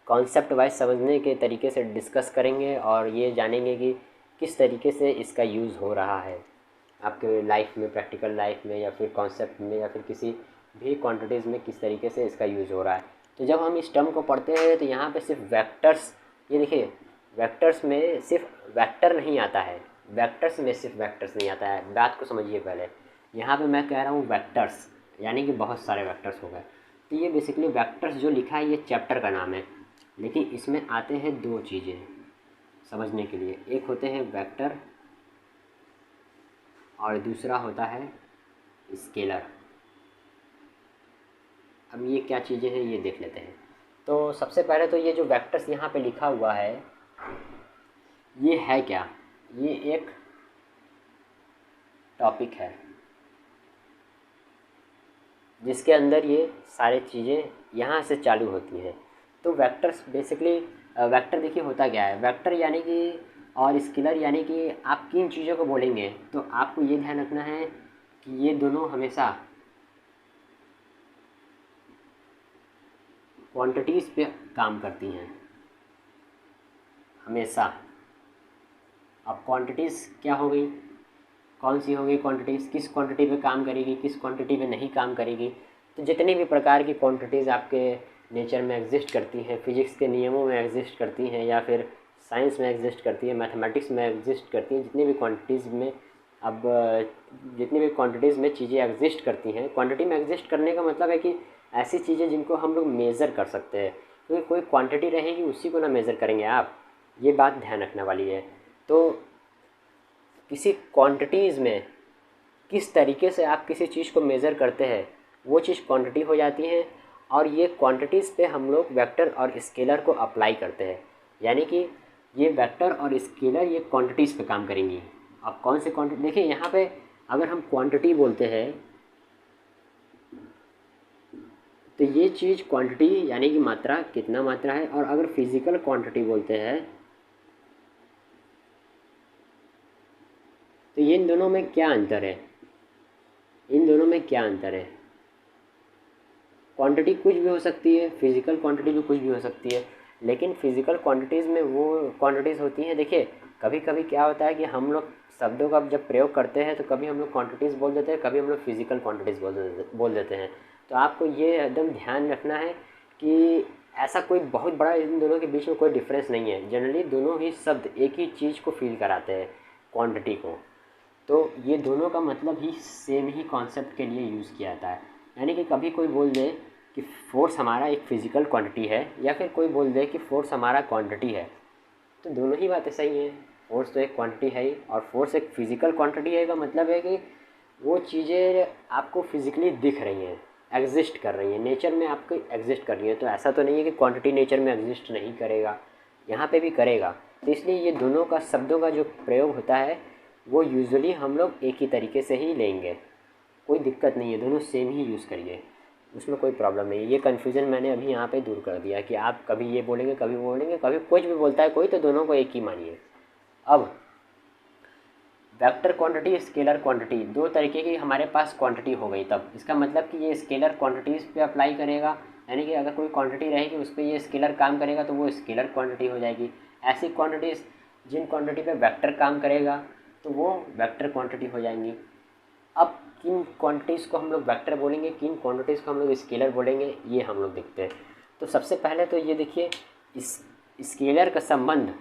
[SPEAKER 1] कॉन्सेप्ट वाइज समझने के तरीके से डिस्कस करेंगे और ये जानेंगे कि किस तरीके से इसका यूज़ हो रहा है आपके लाइफ में, प्रैक्टिकल लाइफ में या फिर कॉन्सेप्ट में या फिर किसी भी क्वांटिटीज़ में किस तरीके से इसका यूज़ हो रहा है। तो जब हम इस टर्म को पढ़ते हैं तो यहाँ पे सिर्फ वेक्टर्स, ये देखिए वेक्टर्स में सिर्फ वेक्टर नहीं आता है, वेक्टर्स में सिर्फ वेक्टर्स नहीं आता है, बात को समझिए पहले। यहाँ पे मैं कह रहा हूँ वेक्टर्स यानी कि बहुत सारे वेक्टर्स हो गए। तो ये बेसिकली वेक्टर्स जो लिखा है ये चैप्टर का नाम है, लेकिन इसमें आते हैं दो चीज़ें समझने के लिए, एक होते हैं वेक्टर और दूसरा होता है स्केलर। अब ये क्या चीज़ें हैं ये देख लेते हैं। तो सबसे पहले तो ये जो वेक्टर्स यहाँ पे लिखा हुआ है ये है क्या, ये एक टॉपिक है जिसके अंदर ये सारी चीज़ें यहाँ से चालू होती हैं। तो वेक्टर्स बेसिकली, वेक्टर देखिए होता क्या है, वेक्टर यानी कि और स्केलर यानी कि आप किन चीज़ों को बोलेंगे तो आपको ये ध्यान रखना है कि ये दोनों हमेशा क्वांटिटीज़ पे काम करती हैं हमेशा। अब क्वांटिटीज़ क्या हो गई, कौन सी हो गई क्वांटिटीज़, किस क्वांटिटी पे काम करेगी, किस क्वांटिटी पे नहीं काम करेगी। तो जितनी भी प्रकार की क्वांटिटीज़ आपके नेचर में एग्जिस्ट करती हैं, फिजिक्स के नियमों में एग्जिस्ट करती हैं या फिर साइंस में एग्जिस्ट करती है, मैथमेटिक्स में एग्जिस्ट करती हैं, जितनी भी क्वांटिटीज़ में अब जितनी भी क्वांटिटीज़ में चीज़ें एग्जिस्ट करती हैं, क्वांटिटी में एग्जिस्ट करने का मतलब है कि ऐसी चीज़ें जिनको हम लोग मेज़र कर सकते हैं, क्योंकि कोई क्वांटिटी रहेगी उसी को ना मेज़र करेंगे आप, ये बात ध्यान रखने वाली है। तो किसी क्वांटिटीज़ में किस तरीके से आप किसी चीज़ को मेज़र करते हैं वो चीज़ क्वांटिटी हो जाती है। और ये क्वांटिटीज़ पे हम लोग वेक्टर और स्केलर को अप्लाई करते हैं, यानी कि ये वेक्टर और स्केलर ये क्वांटिटीज़ पे काम करेंगी। अब कौन से क्वांटिटी, देखिए यहाँ पे अगर हम क्वांटिटी बोलते हैं तो ये चीज़ क्वांटिटी यानी कि मात्रा, कितना मात्रा है। और अगर फिज़िकल क्वांटिटी बोलते हैं तो ये इन दोनों में क्या अंतर है, इन दोनों में क्या अंतर है। क्वांटिटी कुछ भी हो सकती है, फिज़िकल क्वांटिटी भी कुछ भी हो सकती है, लेकिन फ़िज़िकल क्वांटिटीज़ में वो क्वांटिटीज़ होती हैं। देखिए कभी कभी क्या होता है कि हम लोग शब्दों का जब प्रयोग करते हैं तो कभी हम लोग क्वांटिटीज़ बोल देते हैं, कभी हम लोग फिज़िकल क्वांटिटीज़ बोल देते हैं। तो आपको ये एकदम ध्यान रखना है कि ऐसा कोई बहुत बड़ा इन दोनों के बीच में कोई डिफरेंस नहीं है। जनरली दोनों ही शब्द एक ही चीज़ को फील कराते हैं, क्वांटिटी को। तो ये दोनों का मतलब ही सेम ही कॉन्सेप्ट के लिए यूज़ किया जाता है। यानी कि कभी कोई बोल दे कि फ़ोर्स हमारा एक फ़िज़िकल क्वांटिटी है, या फिर कोई बोल दे कि फ़ोर्स हमारा क्वांटिटी है, तो दोनों ही बातें सही हैं। फ़ोर्स तो एक क्वांटिटी है ही, और फोर्स एक फ़िज़िकल क्वांटिटी है का मतलब है कि वो चीज़ें आपको फिज़िकली दिख रही हैं, एग्जिस्ट कर रही हैं, नेचर में आपको एग्जिस्ट कर रही है। तो ऐसा तो नहीं है कि क्वांटिटी नेचर में एग्जिस्ट नहीं करेगा, यहाँ पे भी करेगा। तो इसलिए ये दोनों का शब्दों का जो प्रयोग होता है वो यूजुअली हम लोग एक ही तरीके से ही लेंगे, कोई दिक्कत नहीं है, दोनों सेम ही यूज़ करिए, उसमें कोई प्रॉब्लम नहीं है। ये कन्फ्यूज़न मैंने अभी यहाँ पे दूर कर दिया कि आप कभी ये बोलेंगे कभी वो बोलेंगे, कभी कुछ भी बोलता है कोई, तो दोनों को एक ही मानिए। अब वेक्टर क्वांटिटी, स्केलर क्वांटिटी, दो तरीके की हमारे पास क्वांटिटी हो गई। तब इसका मतलब कि ये स्केलर क्वांटिटीज़ पे अप्लाई करेगा, यानी कि अगर कोई क्वांटिटी रहेगी उस पर ये स्केलर काम करेगा तो वो स्केलर क्वांटिटी हो जाएगी। ऐसी क्वांटिटीज़ जिन क्वांटिटी पे वेक्टर काम करेगा तो वो वेक्टर क्वांटिटी हो जाएंगी। अब किन क्वांटिटीज़ को हम लोग वेक्टर बोलेंगे, किन क्वांटिटीज़ को हम लोग स्केलर बोलेंगे, ये हम लोग देखते हैं। तो सबसे पहले तो ये देखिए, इस स्केलर का संबंध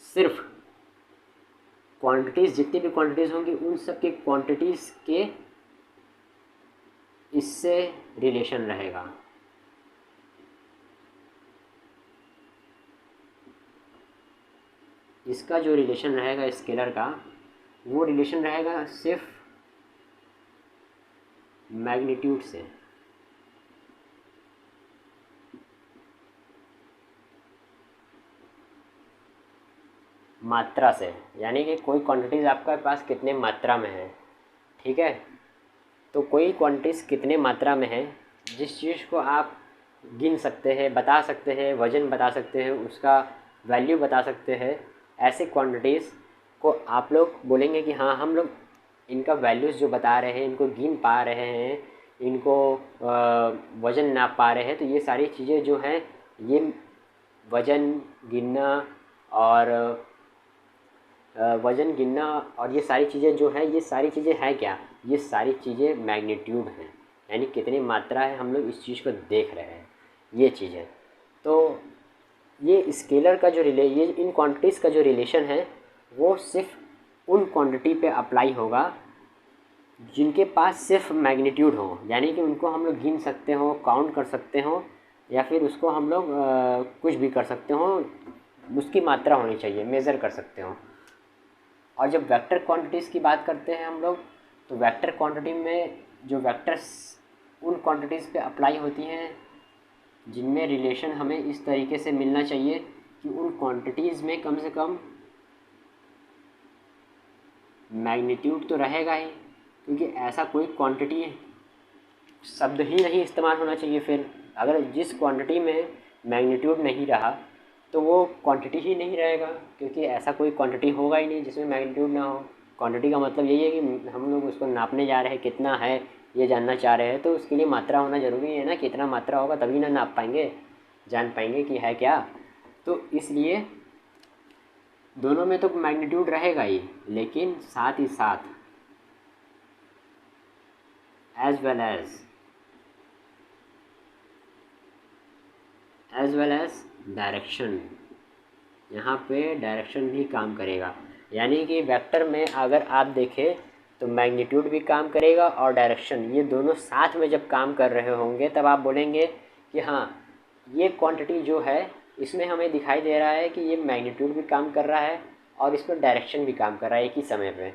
[SPEAKER 1] सिर्फ क्वांटिटीज़, जितनी भी क्वांटिटीज़ होंगी उन सब के क्वांटिटीज़ के इससे रिलेशन रहेगा। इसका जो रिलेशन रहेगा स्केलर का, वो रिलेशन रहेगा सिर्फ मैग्नीट्यूड से। मात्रा से, यानी कि कोई क्वांटिटीज़ आपके पास कितने मात्रा में है, ठीक है। तो कोई क्वांटिटीज़ कितने मात्रा में है, जिस चीज़ को आप गिन सकते हैं, बता सकते हैं, वज़न बता सकते हैं, उसका वैल्यू बता सकते हैं, ऐसे क्वांटिटीज़ को आप लोग बोलेंगे कि हाँ हम लोग इनका वैल्यूज़ जो बता रहे हैं, इनको गिन पा रहे हैं, इनको वज़न नाप पा रहे हैं। तो ये सारी चीज़ें जो हैं, ये वज़न गिनना और वज़न गिनना और ये सारी चीज़ें जो हैं, ये सारी चीज़ें हैं क्या, ये सारी चीज़ें मैग्नीट्यूड हैं, यानी कितनी मात्रा है हम लोग इस चीज़ को देख रहे हैं, ये चीज़ें। तो ये स्केलर का जो ये इन क्वांटिटीज़ का जो रिलेशन है वो सिर्फ उन क्वांटिटी पे अप्लाई होगा जिनके पास सिर्फ मैग्नीट्यूड हो, यानी कि उनको हम लोग गिन सकते हो, काउंट कर सकते हो, या फिर उसको हम लोग कुछ भी कर सकते हो, उसकी मात्रा होनी चाहिए, मेज़र कर सकते हो। और जब वेक्टर क्वांटिटीज़ की बात करते हैं हम लोग, तो वेक्टर क्वांटिटी में जो वेक्टर्स उन क्वांटिटीज़ पे अप्लाई होती हैं जिनमें रिलेशन हमें इस तरीके से मिलना चाहिए कि उन क्वांटिटीज़ में कम से कम मैग्नीट्यूड तो रहेगा ही, क्योंकि ऐसा कोई क्वांटिटी शब्द ही नहीं इस्तेमाल होना चाहिए। फिर अगर जिस क्वांटिटी में मैग्नीट्यूड नहीं रहा तो वो क्वांटिटी ही नहीं रहेगा, क्योंकि ऐसा कोई क्वांटिटी होगा ही नहीं जिसमें मैग्नीट्यूड ना हो। क्वांटिटी का मतलब यही है कि हम लोग उसको नापने जा रहे हैं, कितना है ये जानना चाह रहे हैं, तो उसके लिए मात्रा होना ज़रूरी है ना, कितना मात्रा होगा तभी ना नाप पाएंगे, जान पाएंगे कि है क्या। तो इसलिए दोनों में तो मैग्नीट्यूड रहेगा ही, लेकिन साथ ही साथ एज वेल एज डायरेक्शन, यहाँ पे डायरेक्शन भी काम करेगा। यानी कि वेक्टर में अगर आप देखें तो मैग्नीट्यूड भी काम करेगा और डायरेक्शन, ये दोनों साथ में जब काम कर रहे होंगे तब आप बोलेंगे कि हाँ ये क्वांटिटी जो है इसमें हमें दिखाई दे रहा है कि ये मैग्नीट्यूड भी काम कर रहा है और इस पर डायरेक्शन भी काम कर रहा है एक ही समय पे,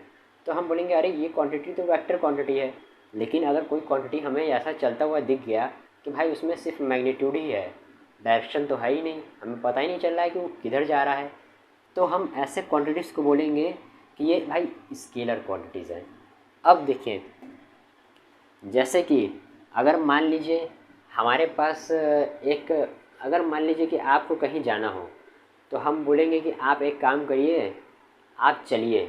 [SPEAKER 1] तो हम बोलेंगे अरे ये क्वांटिटी तो वेक्टर क्वांटिटी है। लेकिन अगर कोई क्वांटिटी हमें ऐसा चलता हुआ दिख गया कि भाई उसमें सिर्फ मैग्नीट्यूड ही है, डायरेक्शन तो है ही नहीं, हमें पता ही नहीं चल रहा है कि वो किधर जा रहा है, तो हम ऐसे क्वांटिटीज़ को बोलेंगे कि ये भाई स्केलर क्वांटिटीज़ हैं। अब देखिए, जैसे कि अगर मान लीजिए हमारे पास एक, अगर मान लीजिए कि आपको कहीं जाना हो, तो हम बोलेंगे कि आप एक काम करिए, आप चलिए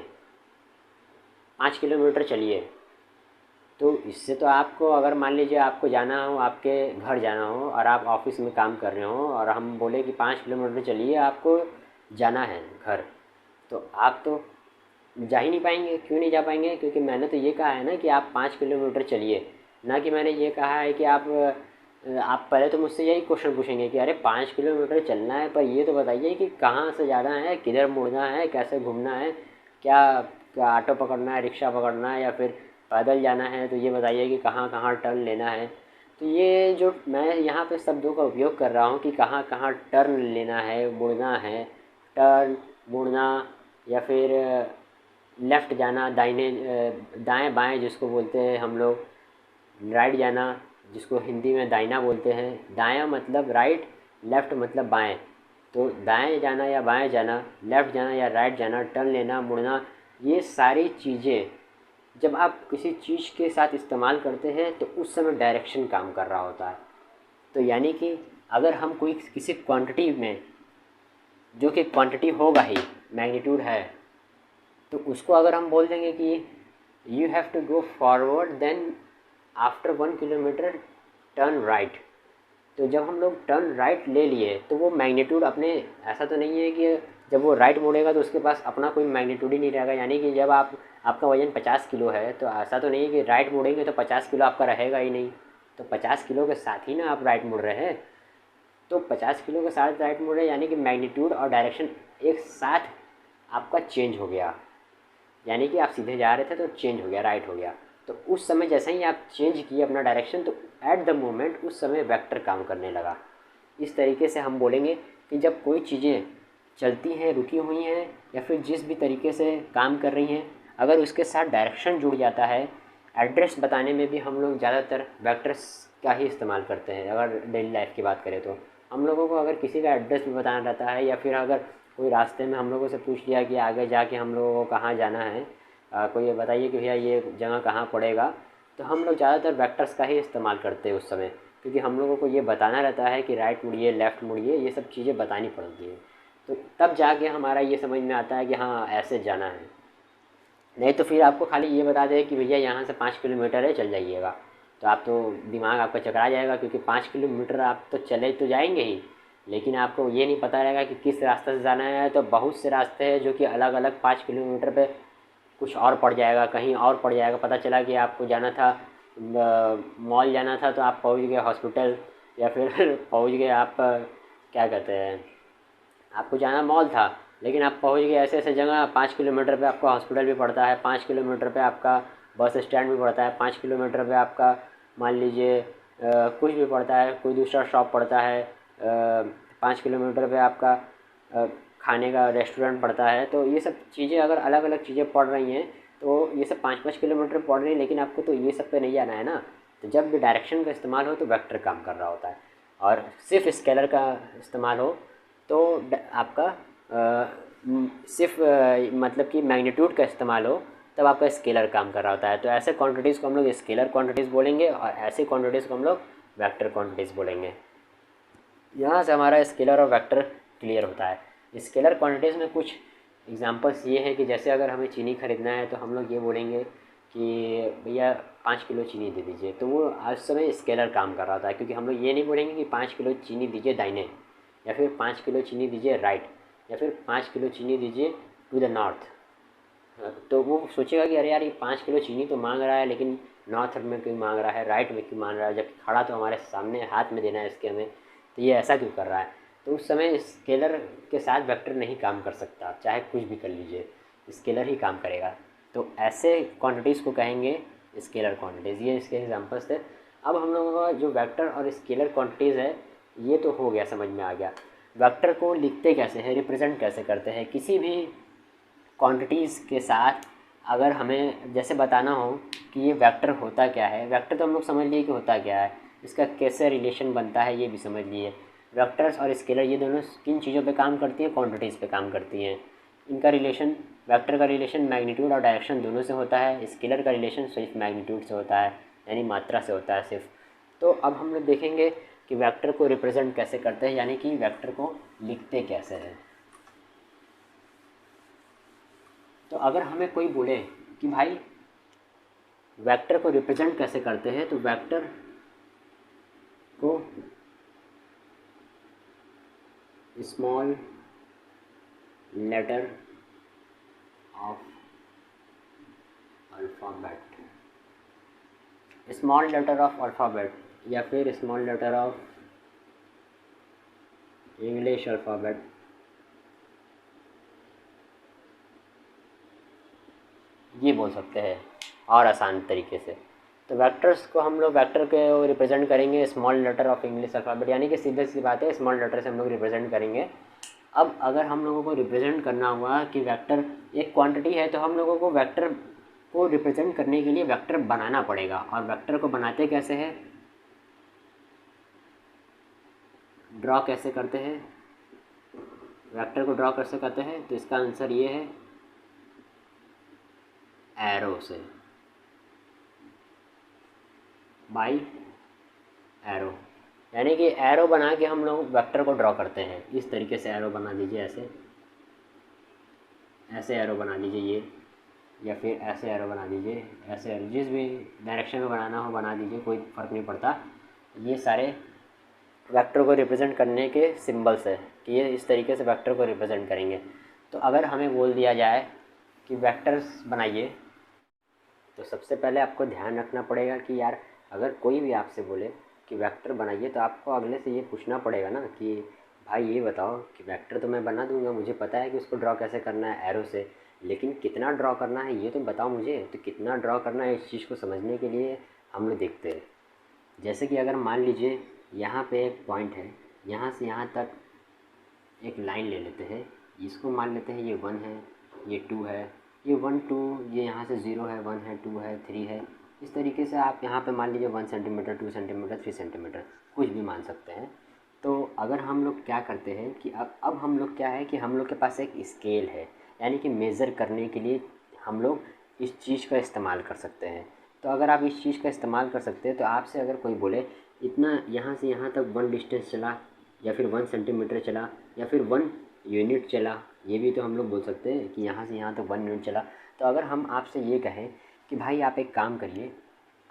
[SPEAKER 1] 5 किलोमीटर चलिए। तो इससे तो आपको, अगर मान लीजिए आपको जाना हो, आपके घर जाना हो और आप ऑफिस में काम कर रहे हो और हम बोले कि 5 किलोमीटर चलिए, आपको जाना है घर, तो आप तो जा ही नहीं पाएंगे। क्यों नहीं जा पाएंगे? क्योंकि मैंने तो ये कहा है ना कि आप 5 किलोमीटर चलिए, ना कि मैंने ये कहा है कि आप पहले तो मुझसे यही क्वेश्चन पूछेंगे कि अरे 5 किलोमीटर चलना है, पर ये तो बताइए कि कहाँ से जाना है, किधर मुड़ना है, कैसे घूमना है, क्या क्या ऑटो पकड़ना है, रिक्शा पकड़ना है, या फिर पैदल जाना है, तो ये बताइए कि कहाँ कहाँ टर्न लेना है। तो ये जो मैं यहाँ पे शब्दों का उपयोग कर रहा हूँ कि कहाँ कहाँ टर्न लेना है, मुड़ना है, टर्न, मुड़ना, या फिर लेफ़्ट जाना, दाहिने दाएं बाएं जिसको बोलते हैं हम लोग, राइट जाना जिसको हिंदी में दाहिना बोलते हैं, दायां मतलब राइट, लेफ़्ट मतलब बाएं। तो दाएं जाना या बाएं जाना, लेफ़्ट जाना या राइट जाना, टर्न लेना, मुड़ना, ये सारी चीज़ें जब आप किसी चीज़ के साथ इस्तेमाल करते हैं तो उस समय डायरेक्शन काम कर रहा होता है। तो यानी कि अगर हम कोई किसी क्वांटिटी में, जो कि क्वांटिटी होगा ही, मैग्नीट्यूड है, तो उसको अगर हम बोल देंगे कि you have to go forward then after 1 kilometre turn right, तो जब हम लोग टर्न राइट ले लिए तो वो मैग्नीट्यूड अपने, ऐसा तो नहीं है कि जब वो राइट मुड़ेगा तो उसके पास अपना कोई मैग्नीट्यूड ही नहीं रहेगा। यानी कि जब आपका वज़न 50 किलो है, तो ऐसा तो नहीं है कि राइट मुड़ेंगे तो 50 किलो आपका रहेगा ही नहीं। तो 50 किलो के साथ ही ना आप राइट मुड़ रहे हैं, तो 50 किलो के साथ राइट मुड़ रहे हैं, यानी कि मैग्नीट्यूड और डायरेक्शन एक साथ आपका चेंज हो गया। यानी कि आप सीधे जा रहे थे तो चेंज हो गया, राइट हो गया। तो उस समय जैसे ही आप चेंज किए अपना डायरेक्शन, तो एट द मोमेंट उस समय वेक्टर काम करने लगा। इस तरीके से हम बोलेंगे कि जब कोई चीज़ें चलती हैं, रुकी हुई हैं, या फिर जिस भी तरीके से काम कर रही हैं, अगर उसके साथ डायरेक्शन जुड़ जाता है, एड्रेस बताने में भी हम लोग ज़्यादातर वेक्टर्स का ही इस्तेमाल करते हैं। अगर डेली लाइफ की बात करें तो हम लोगों को अगर किसी का एड्रेस भी बताना रहता है, या फिर अगर कोई रास्ते में हम लोगों से पूछ लिया कि आगे जाके हम लोगों को कहाँ जाना है, कोई ये बताइए कि भैया ये जगह कहाँ पड़ेगा, तो हम लोग ज़्यादातर वेक्टर्स का ही इस्तेमाल करते हैं उस समय, क्योंकि हम लोगों को ये बताना रहता है कि राइट मुड़िए, लेफ़्ट मुड़िए, ये सब चीज़ें बतानी पड़ती हैं। तो तब जाके हमारा ये समझ में आता है कि हाँ ऐसे जाना है। नहीं तो फिर आपको खाली ये बता दें कि भैया यहाँ से 5 किलोमीटर है, चल जाइएगा, तो आप तो, दिमाग आपका चकरा जाएगा, क्योंकि 5 किलोमीटर आप तो चले तो जाएंगे ही, लेकिन आपको ये नहीं पता रहेगा कि किस रास्ते से जाना है। तो बहुत से रास्ते हैं जो कि अलग अलग 5 किलोमीटर पे कुछ और पड़ जाएगा, कहीं और पड़ जाएगा। पता चला कि आपको जाना था मॉल जाना था, तो आप पहुंच गए हॉस्पिटल, या फिर पहुंच गए आप क्या कहते हैं, आपको जाना मॉल था लेकिन आप पहुंच गए ऐसे ऐसे जगह, 5 किलोमीटर पे आपका हॉस्पिटल भी पड़ता है, 5 किलोमीटर पे आपका बस स्टैंड भी पड़ता है, 5 किलोमीटर पे आपका मान लीजिए कुछ भी पड़ता है, कोई दूसरा शॉप पड़ता है, 5 किलोमीटर पे आपका खाने का रेस्टोरेंट पड़ता है। तो ये सब चीज़ें अगर अलग अलग चीज़ें पड़ रही हैं, तो ये सब 5-5 किलोमीटर पड़ रही हैं, लेकिन आपको तो ये सब पे नहीं जाना है ना। तो जब भी डायरेक्शन का इस्तेमाल हो तो वेक्टर काम कर रहा होता है, और सिर्फ स्केलर का इस्तेमाल हो तो आपका सिर्फ मतलब कि मैग्नीट्यूड का इस्तेमाल हो तब आपका स्केलर काम कर रहा होता है। तो ऐसे क्वांटिटीज़ को हम लोग स्केलर क्वांटिटीज़ बोलेंगे, और ऐसे क्वांटिटीज़ को हम लोग वेक्टर क्वांटिटीज़ बोलेंगे। यहाँ से हमारा स्केलर और वेक्टर क्लियर होता है। स्केलर क्वांटिटीज़ में कुछ एग्जांपल्स ये हैं कि जैसे अगर हमें चीनी ख़रीदना है तो हम लोग ये बोलेंगे कि भैया 5 किलो चीनी दे दीजिए, तो वो आज समय स्केलर काम कर रहा था, क्योंकि हम लोग ये नहीं बोलेंगे कि 5 किलो चीनी दीजिए दाहिने, या फिर 5 किलो चीनी दीजिए राइट, या फिर 5 किलो चीनी दीजिए टू द नॉर्थ। तो वो सोचेगा कि अरे यार ये 5 किलो चीनी तो मांग रहा है, लेकिन नॉर्थ में क्यों मांग रहा है, राइट में क्यों मांग रहा है, जबकि खड़ा तो हमारे सामने हाथ में देना है इसके हमें, तो ये ऐसा क्यों कर रहा है। तो उस समय स्केलर के साथ वेक्टर नहीं काम कर सकता, चाहे कुछ भी कर लीजिए, स्केलर ही काम करेगा। तो ऐसे क्वांटिटीज़ को कहेंगे स्केलर क्वांटिटीज़। ये इसके एग्जांपल्स थे। अब हम लोगों का जो वेक्टर और स्केलर क्वांटिटीज़ है ये तो हो गया, समझ में आ गया। वेक्टर को लिखते कैसे हैं, रिप्रेजेंट कैसे करते हैं, किसी भी क्वांटिटीज़ के साथ अगर हमें जैसे बताना हो कि ये वेक्टर होता क्या है, वेक्टर तो हम लोग समझ लिए कि होता क्या है, इसका कैसे रिलेशन बनता है ये भी समझ लिए। वेक्टर्स और स्केलर ये दोनों किन चीज़ों पे काम करती हैं, क्वांटिटीज़ पे काम करती हैं। इनका रिलेशन, वेक्टर का रिलेशन मैग्नीट्यूड और डायरेक्शन दोनों से होता है, स्केलर का रिलेशन सिर्फ मैग्नीट्यूड से होता है, यानी मात्रा से होता है सिर्फ। तो अब हम लोग देखेंगे कि वेक्टर को रिप्रेजेंट कैसे करते हैं, यानी कि वेक्टर को लिखते कैसे हैं। तो अगर हमें कोई बोले कि भाई वेक्टर को रिप्रेजेंट कैसे करते हैं, तो वेक्टर को small letter of alphabet, small letter of alphabet या फिर small letter of English alphabet, ये बोल सकते हैं और आसान तरीके से। तो वेक्टर्स को हम लोग वेक्टर को रिप्रेजेंट करेंगे small letter of English alphabet, यानी कि सीधे सी बात है स्मॉल लेटर से हम लोग रिप्रेजेंट करेंगे। अब अगर हम लोगों को रिप्रेजेंट करना हुआ कि वेक्टर एक क्वांटिटी है, तो हम लोगों को वेक्टर को रिप्रेजेंट करने के लिए वेक्टर बनाना पड़ेगा। और वेक्टर को बनाते कैसे हैं, ड्रॉ कैसे करते हैं, वेक्टर को ड्रॉ कैसे करते हैं, तो इसका आंसर ये है एरो से, बाई एरो। यानी कि एरो बना के हम लोग वेक्टर को ड्रॉ करते हैं। इस तरीके से एरो बना दीजिए, ऐसे एरो बना दीजिए ये, या फिर ऐसे एरो बना दीजिए, ऐसे एरो, जिस भी डायरेक्शन में बनाना हो बना दीजिए, कोई फ़र्क नहीं पड़ता। ये सारे वेक्टर को रिप्रेजेंट करने के सिंबल्स है कि ये इस तरीके से वेक्टर को रिप्रेजेंट करेंगे। तो अगर हमें बोल दिया जाए कि वेक्टर्स बनाइए, तो सबसे पहले आपको ध्यान रखना पड़ेगा कि यार अगर कोई भी आपसे बोले कि वेक्टर बनाइए, तो आपको अगले से ये पूछना पड़ेगा ना कि भाई ये बताओ कि वेक्टर तो मैं बना दूंगा, मुझे पता है कि उसको ड्रॉ कैसे करना है एरो से, लेकिन कितना ड्रॉ करना है ये तो बताओ मुझे। तो कितना ड्रॉ करना है इस चीज़ को समझने के लिए हम लोग देखते हैं। जैसे कि अगर मान लीजिए यहाँ पे एक पॉइंट है, यहाँ से यहाँ तक एक लाइन ले लेते हैं, इसको मान लेते हैं ये 1 है, ये 2 है, ये 1 2, ये यहाँ से 0 है, 1 है, 2 है, 3 है। इस तरीके से आप यहाँ पे मान लीजिए 1 सेंटीमीटर, 2 सेंटीमीटर, 3 सेंटीमीटर कुछ भी मान सकते हैं। तो अगर हम लोग क्या करते हैं कि अब हम लोग क्या है कि हम लोग के पास एक स्केल है, यानी कि मेज़र करने के लिए हम लोग इस चीज़ का इस्तेमाल कर सकते हैं। तो अगर आप इस चीज़ का इस्तेमाल कर सकते हैं, तो आपसे अगर कोई बोले इतना यहाँ से यहाँ तक 1 डिस्टेंस चला, या फिर 1 सेंटीमीटर चला, या फिर 1 यूनिट चला, ये भी तो हम लोग बोल सकते हैं कि यहाँ से यहाँ तक 1 यूनिट चला। तो अगर हम आपसे ये कहें कि भाई आप एक काम करिए,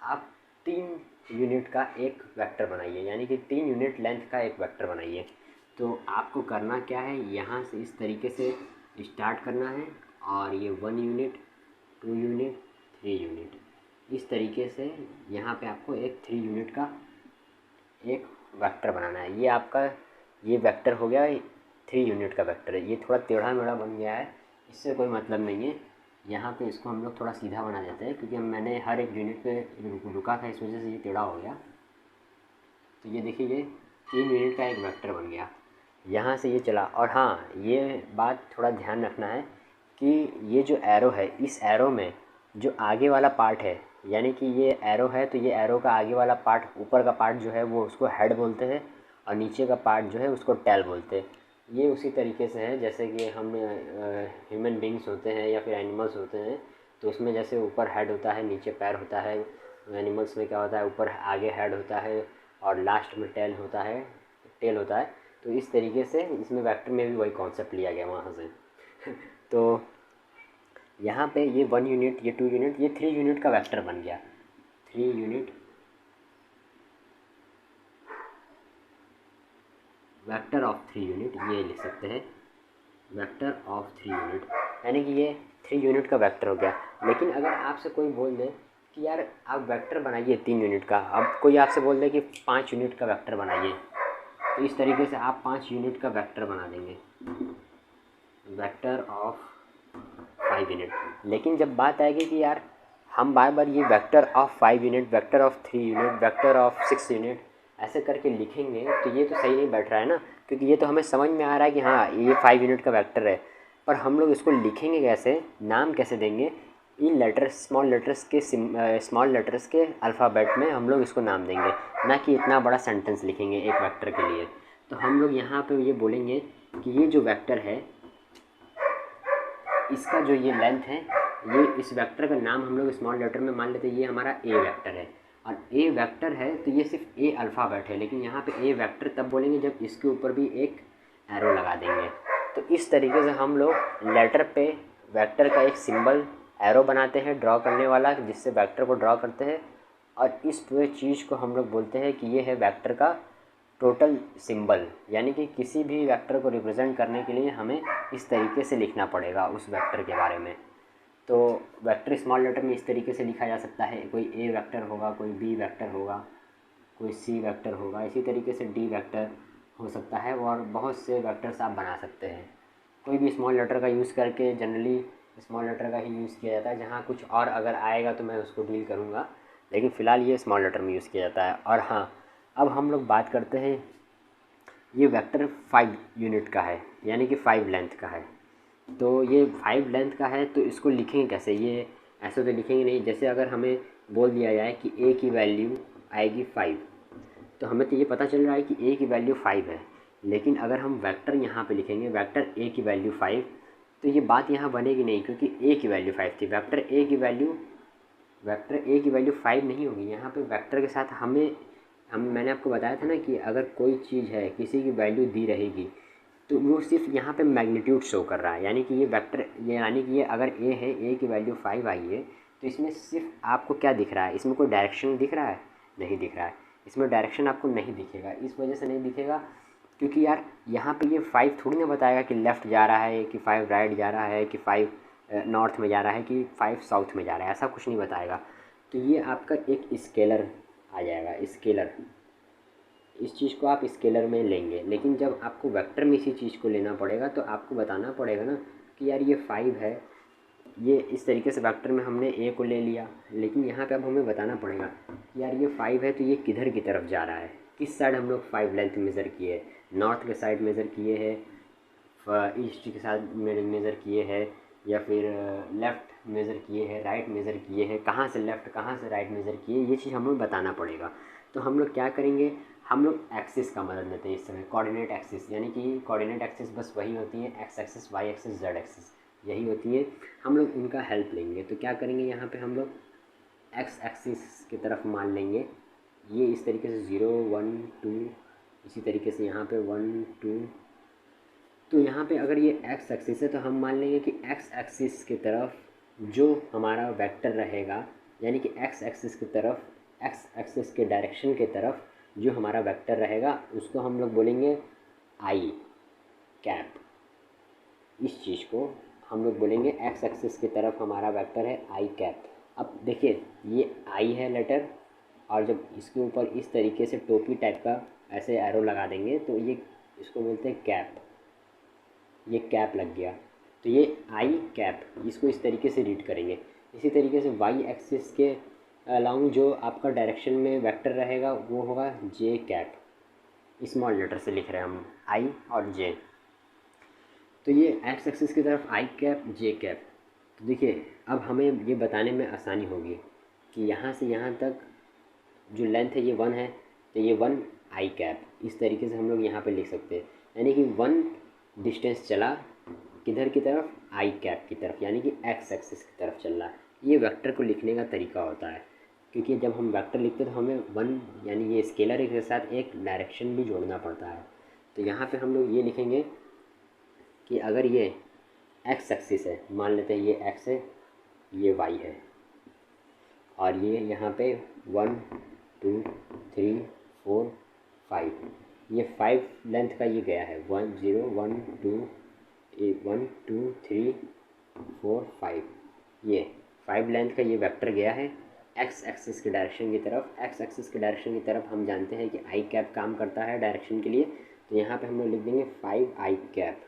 [SPEAKER 1] आप 3 यूनिट का एक वेक्टर बनाइए, यानी कि 3 यूनिट लेंथ का एक वेक्टर बनाइए। तो आपको करना क्या है, यहाँ से इस तरीके से स्टार्ट करना है, और ये 1 यूनिट, 2 यूनिट, 3 यूनिट, इस तरीके से यहाँ पे आपको एक 3 यूनिट का एक वेक्टर बनाना है। ये आपका ये वेक्टर हो गया, 3 यूनिट का वेक्टर है। ये थोड़ा टेढ़ा मेढ़ा बन गया है, इससे कोई मतलब नहीं है। यहाँ पे इसको हम लोग थोड़ा सीधा बना देते हैं, क्योंकि मैंने हर एक यूनिट पे रुका था, इस वजह से ये टेढ़ा हो गया। तो ये देखिए, ये 3 यूनिट का एक वेक्टर बन गया, यहाँ से ये चला। और हाँ, ये बात थोड़ा ध्यान रखना है कि ये जो एरो है, इस एरो में जो आगे वाला पार्ट है, यानी कि ये एरो है, तो ये एरो का आगे वाला पार्ट, ऊपर का पार्ट जो है वो उसको हेड बोलते हैं, और नीचे का पार्ट जो है उसको टेल बोलते हैं। ये उसी तरीके से है जैसे कि हम ह्यूमन बींग्स होते हैं या फिर एनिमल्स होते हैं, तो उसमें जैसे ऊपर हेड होता है, नीचे पैर होता है। एनिमल्स में क्या होता है, ऊपर आगे हेड होता है और लास्ट में टेल होता है, तो इस तरीके से इसमें वेक्टर में भी वही कॉन्सेप्ट लिया गया वहाँ से। तो यहाँ पे ये 1 यूनिट, ये 2 यूनिट, ये 3 यूनिट का वेक्टर बन गया। 3 यूनिट वेक्टर ऑफ 3 यूनिट, ये लिख सकते हैं वेक्टर ऑफ 3 यूनिट, यानी कि ये 3 यूनिट का वेक्टर हो गया। लेकिन अगर आपसे कोई बोल दे कि यार आप वेक्टर बनाइए 3 यूनिट का, अब कोई आपसे बोल दे कि 5 यूनिट का वेक्टर बनाइए, तो इस तरीके से आप 5 यूनिट का वेक्टर बना देंगे, वेक्टर ऑफ 5 यूनिट। लेकिन जब बात आएगी कि यार हम बार बार ये vector of 5 unit, vector of 3 unit, vector of 6 unit ऐसे करके लिखेंगे, तो ये तो सही नहीं बैठ रहा है ना, क्योंकि ये तो हमें समझ में आ रहा है कि हाँ ये 5 यूनिट का वेक्टर है। पर हम लोग इसको लिखेंगे कैसे, नाम कैसे देंगे, इन लेटर्स स्मॉल लेटर्स के अल्फ़ाबेट में हम लोग इसको नाम देंगे, ना कि इतना बड़ा सेंटेंस लिखेंगे एक वेक्टर के लिए। तो हम लोग यहाँ पे ये बोलेंगे कि ये जो वेक्टर है इसका जो ये लेंथ है, ये इस वेक्टर का नाम हम लोग स्मॉल लेटर में मान लेते हैं, ये हमारा ए वेक्टर है। और ए वेक्टर है तो ये सिर्फ ए अल्फ़ाबेट है, लेकिन यहाँ पे ए वेक्टर तब बोलेंगे जब इसके ऊपर भी एक एरो लगा देंगे। तो इस तरीके से हम लोग लेटर पे वेक्टर का एक सिंबल एरो बनाते हैं ड्रॉ करने वाला, जिससे वेक्टर को ड्रॉ करते हैं। और इस पूरे चीज़ को हम लोग बोलते हैं कि ये है वेक्टर का टोटल सिंबल, यानी कि किसी भी वेक्टर को रिप्रेजेंट करने के लिए हमें इस तरीके से लिखना पड़ेगा उस वेक्टर के बारे में। तो वेक्टर स्मॉल लेटर में इस तरीके से लिखा जा सकता है, कोई ए वेक्टर होगा, कोई बी वेक्टर होगा, कोई सी वेक्टर होगा, इसी तरीके से डी वेक्टर हो सकता है, और बहुत से वेक्टर्स आप बना सकते हैं। कोई भी स्मॉल लेटर का यूज़ करके, जनरली स्मॉल लेटर का ही यूज़ किया जाता है। जहाँ कुछ और अगर आएगा तो मैं उसको डील करूँगा, लेकिन फ़िलहाल ये स्मॉल लेटर में यूज़ किया जाता है। और हाँ, अब हम लोग बात करते हैं, ये वेक्टर 5 यूनिट का है, यानी कि 5 लेंथ का है। तो ये 5 लेंथ का है, तो इसको लिखेंगे कैसे, ये ऐसे तो लिखेंगे नहीं। जैसे अगर हमें बोल दिया जाए कि ए की वैल्यू आएगी 5, तो हमें तो ये पता चल रहा है कि ए की वैल्यू 5 है, लेकिन अगर हम वेक्टर यहाँ पे लिखेंगे वेक्टर ए की वैल्यू 5, तो ये बात यहाँ बनेगी नहीं, क्योंकि ए की वैल्यू 5 थी। वेक्टर ए की वैल्यू 5 नहीं होगी। यहाँ पे वेक्टर के साथ मैंने आपको बताया था ना कि अगर कोई चीज़ है, किसी की वैल्यू दी रहेगी, तो वो सिर्फ यहाँ पे मैग्नीट्यूड शो कर रहा है, यानी कि ये वेक्टर, यानी कि ये अगर ए है, ए की वैल्यू 5 आई है, तो इसमें सिर्फ आपको क्या दिख रहा है, इसमें कोई डायरेक्शन दिख रहा है? नहीं दिख रहा है। इसमें डायरेक्शन आपको नहीं दिखेगा। इस वजह से नहीं दिखेगा क्योंकि यार यहाँ पे ये 5 थोड़ी ना बताएगा कि लेफ़्ट जा रहा है, कि 5 राइट जा रहा है, कि 5 नॉर्थ में जा रहा है, कि 5 साउथ में जा रहा है, ऐसा कुछ नहीं बताएगा। तो ये आपका एक स्केलर आ जाएगा, स्केलर। इस चीज़ को आप स्केलर में लेंगे, लेकिन जब आपको वेक्टर में इसी चीज़ को लेना पड़ेगा तो आपको बताना पड़ेगा ना कि यार ये 5 है। ये इस तरीके से वेक्टर में हमने ए को ले लिया, लेकिन यहाँ पे अब हमें बताना पड़ेगा कि यार ये 5 है, तो ये किधर की तरफ जा रहा है, किस साइड हम लोग 5 लेंथ मेज़र किए, नॉर्थ के साइड मेज़र किए हैं, ईस्ट के साथ मेज़र किए हैं, या फिर लेफ़्ट मेज़र किए हैं, राइट मेज़र किए हैं, कहाँ से लेफ़्ट कहाँ से राइट मेज़र किए, ये चीज़ हमें बताना पड़ेगा। तो हम लोग क्या करेंगे, हम लोग एक्सिस का मदद लेते हैं इस समय, कोऑर्डिनेट एक्सिस, यानी कि कोऑर्डिनेट एक्सिस बस वही होती है, X axis, Y axis, Z axis, यही होती है। हम लोग इनका हेल्प लेंगे। तो क्या करेंगे, यहाँ पे हम लोग एक्स एक्सिस की तरफ मान लेंगे, ये इस तरीके से 0 1 2, इसी तरीके से यहाँ पे 1 2। तो यहाँ पे अगर ये एक्स एक्सिस है तो हम मान लेंगे कि एक्स एक्सिस की तरफ जो हमारा वेक्टर रहेगा, यानी कि एक्स एक्सिस की तरफ, एक्स एक्सिस के डायरेक्शन की तरफ जो हमारा वेक्टर रहेगा, उसको हम लोग बोलेंगे आई कैप। इस चीज़ को हम लोग बोलेंगे एक्स एक्सिस की तरफ हमारा वेक्टर है आई कैप। अब देखिए, ये आई है लेटर, और जब इसके ऊपर इस तरीके से टोपी टाइप का ऐसे एरो लगा देंगे तो ये, इसको बोलते हैं कैप। ये कैप लग गया, तो ये आई कैप, इसको इस तरीके से रीड करेंगे। इसी तरीके से वाई एक्सिस के अलाउंग जो आपका डायरेक्शन में वेक्टर रहेगा वो होगा जे कैप। स्मॉल लेटर से लिख रहे हैं हम, आई और जे। तो ये एक्स एक्सिस की तरफ आई कैप, जे कैप। तो देखिए, अब हमें ये बताने में आसानी होगी कि यहाँ से यहाँ तक जो लेंथ है ये 1 है, तो ये 1 आई कैप, इस तरीके से हम लोग यहाँ पे लिख सकते हैं। यानी कि 1 डिस्टेंस चला किधर की तरफ, आई कैप की तरफ, यानी कि एक्स एक्सिस की तरफ चल रहा है। ये वेक्टर को लिखने का तरीका होता है, क्योंकि जब हम वेक्टर लिखते हैं तो हमें 1 यानी ये स्केलर के साथ एक डायरेक्शन भी जोड़ना पड़ता है। तो यहाँ पे हम लोग ये लिखेंगे कि अगर ये एक्स एक्सिस है, मान लेते हैं ये एक्स है, ये वाई है, और ये यहाँ पे 1 2 3 4 5, ये 5 लेंथ का ये गया है, 1 0 1 2 1 2 3 4 5, ये 5 लेंथ का ये वेक्टर गया है एक्स एक्सिस के डायरेक्शन की तरफ। एक्स एक्सिस के डायरेक्शन की तरफ हम जानते हैं कि आई कैप काम करता है डायरेक्शन के लिए, तो यहाँ पे हम लोग लिख देंगे 5 आई कैप,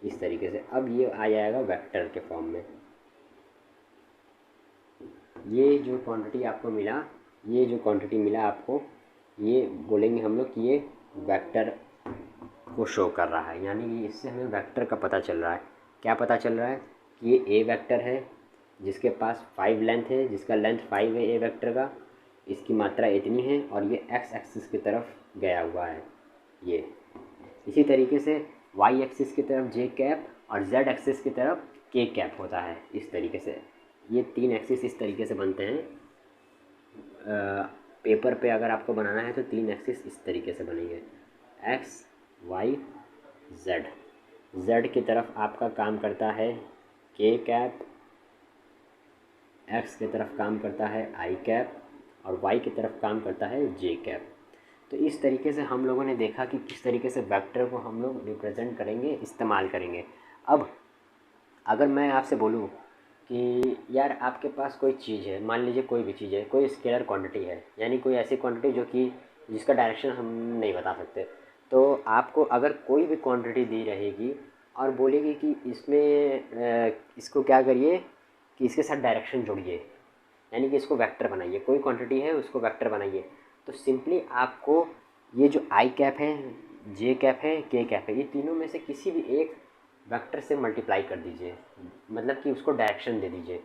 [SPEAKER 1] इस तरीके से। अब ये आ जाएगा वेक्टर के फॉर्म में। ये जो क्वांटिटी आपको मिला, ये जो क्वांटिटी मिला आपको, ये बोलेंगे हम लोग कि ये वेक्टर को शो कर रहा है, यानी कि इससे हमें वेक्टर का पता चल रहा है क्या पता चल रहा है कि ये ए वेक्टर है जिसके पास 5 लेंथ है, जिसका लेंथ 5 है ए वेक्टर का, इसकी मात्रा इतनी है और ये एक्स एक्सिस की तरफ गया हुआ है ये। इसी तरीके से वाई एक्सिस की तरफ जे कैप और जेड एक्सिस की तरफ के कैप होता है। इस तरीके से ये 3 एक्सिस इस तरीके से बनते हैं। पेपर पे अगर आपको बनाना है तो 3 एक्सिस इस तरीके से बनेंगे, एक्स वाई जेड। जेड की तरफ आपका काम करता है के कैप, एक्स की तरफ काम करता है आई कैप और वाई की तरफ काम करता है जे कैप। तो इस तरीके से हम लोगों ने देखा कि किस तरीके से वेक्टर को हम लोग रिप्रेजेंट करेंगे, इस्तेमाल करेंगे। अब अगर मैं आपसे बोलूँ कि यार आपके पास कोई चीज़ है, मान लीजिए कोई भी चीज़ है, कोई स्केलर क्वांटिटी है, यानी कोई ऐसी क्वांटिटी जो कि जिसका डायरेक्शन हम नहीं बता सकते, तो आपको अगर कोई भी क्वांटिटी दी रहेगी और बोलेगी कि इसमें इसको क्या करिए कि इसके साथ डायरेक्शन जोड़िए, यानी कि इसको वेक्टर बनाइए, कोई क्वांटिटी है उसको वेक्टर बनाइए, तो सिंपली आपको ये जो आई कैप है, जे कैप है, के कैप है, ये तीनों में से किसी भी एक वेक्टर से मल्टीप्लाई कर दीजिए, मतलब कि उसको डायरेक्शन दे दीजिए।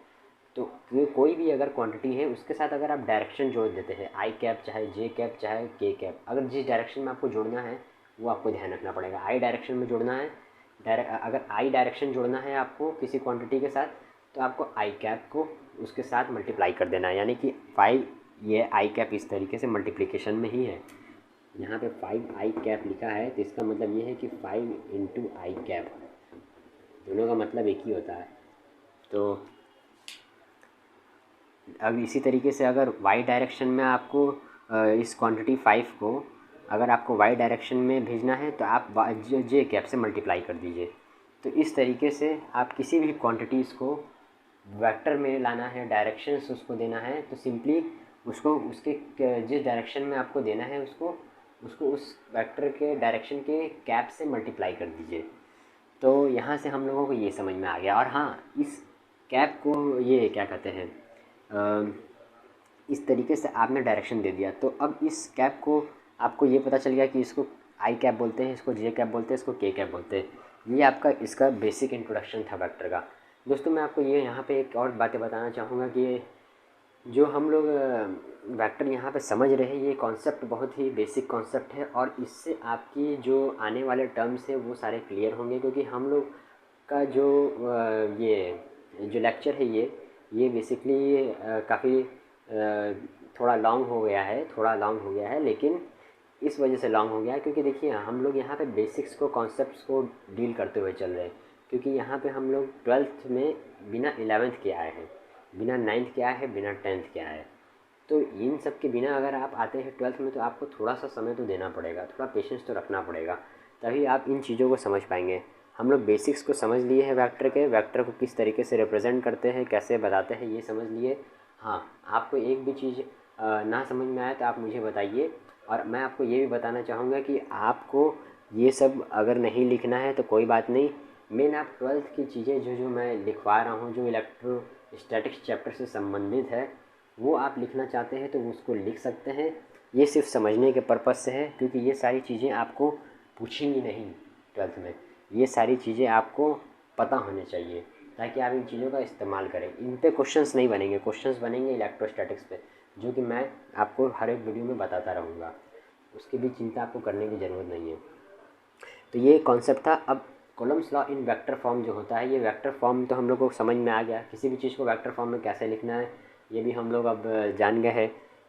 [SPEAKER 1] तो कोई भी अगर क्वांटिटी है उसके साथ अगर आप डायरेक्शन जोड़ देते हैं, आई कैप चाहे जे कैप चाहे के कैप, अगर जिस डायरेक्शन में आपको जोड़ना है वो आपको ध्यान रखना पड़ेगा। आई डायरेक्शन में जोड़ना है, अगर आई डायरेक्शन जोड़ना है आपको किसी क्वांटिटी के साथ, तो आपको आई कैप को उसके साथ मल्टीप्लाई कर देना है, यानी कि 5 ये आई कैप इस तरीके से मल्टीप्लिकेशन में ही है। यहाँ पे 5 आई कैप लिखा है तो इसका मतलब ये है कि 5 इंटू आई कैप, दोनों का मतलब एक ही होता है। तो अब इसी तरीके से अगर वाई डायरेक्शन में आपको इस क्वांटिटी 5 को अगर आपको वाई डायरेक्शन में भेजना है तो आप जे कैप से मल्टीप्लाई कर दीजिए। तो इस तरीके से आप किसी भी क्वांटिटीज़ को वेक्टर में लाना है, डायरेक्शंस उसको देना है, तो सिंपली उसको उसके जिस डायरेक्शन में आपको देना है उसको उस वेक्टर के डायरेक्शन के कैप से मल्टीप्लाई कर दीजिए। तो यहाँ से हम लोगों को ये समझ में आ गया। और हाँ, इस कैप को ये क्या कहते हैं, इस तरीके से आपने डायरेक्शन दे दिया, तो अब इस कैप को आपको ये पता चल गया कि इसको आई कैप बोलते हैं, इसको जे कैप बोलते हैं, इसको के कैप बोलते हैं। ये आपका इसका बेसिक इंट्रोडक्शन था वेक्टर का। दोस्तों मैं आपको ये यहाँ पे एक और बातें बताना चाहूँगा कि जो हम लोग वेक्टर यहाँ पे समझ रहे हैं, ये कॉन्सेप्ट बहुत ही बेसिक कॉन्सेप्ट है और इससे आपकी जो आने वाले टर्म्स है वो सारे क्लियर होंगे। क्योंकि हम लोग का जो ये जो लेक्चर है ये बेसिकली काफ़ी थोड़ा लॉन्ग हो गया है, लेकिन इस वजह से लॉन्ग हो गया है क्योंकि देखिए हम लोग यहाँ पे बेसिक्स को, कॉन्सेप्ट्स को डील करते हुए चल रहे हैं। क्योंकि यहाँ पे हम लोग 12th में बिना 11th के आए हैं, बिना 9th के आए हैं, बिना 10th के आए हैं। तो इन सब के बिना अगर आप आते हैं 12th में तो आपको थोड़ा सा समय तो देना पड़ेगा, थोड़ा पेशेंस तो रखना पड़ेगा, तभी आप इन चीज़ों को समझ पाएंगे। हम लोग बेसिक्स को समझ लिए हैं वेक्टर के, वेक्टर को किस तरीके से रिप्रेजेंट करते हैं, कैसे बताते हैं, ये समझ लिए। हाँ, आपको एक भी चीज़ ना समझ में आए तो आप मुझे बताइए। और मैं आपको ये भी बताना चाहूँगा कि आपको ये सब अगर नहीं लिखना है तो कोई बात नहीं, मेन आप 12th की चीज़ें जो मैं लिखवा रहा हूँ, जो इलेक्ट्रोस्टैटिक्स चैप्टर से संबंधित है, वो आप लिखना चाहते हैं तो उसको लिख सकते हैं। ये सिर्फ समझने के पर्पज़ से है, क्योंकि ये सारी चीज़ें आपको पूछेंगी नहीं 12th में, ये सारी चीज़ें आपको पता होनी चाहिए ताकि आप इन चीज़ों का इस्तेमाल करें। इन पे क्वेश्चंस नहीं बनेंगे, क्वेश्चंस बनेंगे इलेक्ट्रोस्टैटिक्स पे, जो कि मैं आपको हर एक वीडियो में बताता रहूँगा, उसकी भी चिंता आपको करने की ज़रूरत नहीं है। तो ये कॉन्सेप्ट था। अब columns law in vector form जो होता है, ये वेक्टर फॉर्म तो हम लोग को समझ में आ गया, किसी भी चीज़ को वेक्टर फॉर्म में कैसे लिखना है ये भी हम लोग अब जान गए हैं।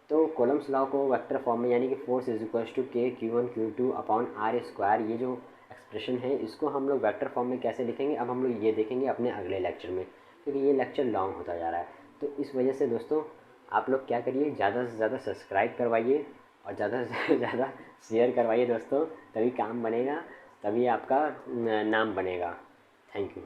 [SPEAKER 1] तो कॉलम्स लॉ को वेक्टर फॉर्म में, यानी कि फोर्स इज इक्वल टू के Q1 Q2 upon R square, ये जो एक्सप्रेशन है इसको हम लोग वेक्टर फॉर्म में कैसे लिखेंगे, अब हम लोग ये देखेंगे अपने अगले लेक्चर में, क्योंकि ये लेक्चर लॉन्ग होता जा रहा है। तो इस वजह से दोस्तों आप लोग क्या करिए, ज़्यादा से ज़्यादा सब्सक्राइब करवाइए और ज़्यादा से ज़्यादा शेयर करवाइए दोस्तों, तभी काम बनेगा, तभी आपका नाम बनेगा। Thank you.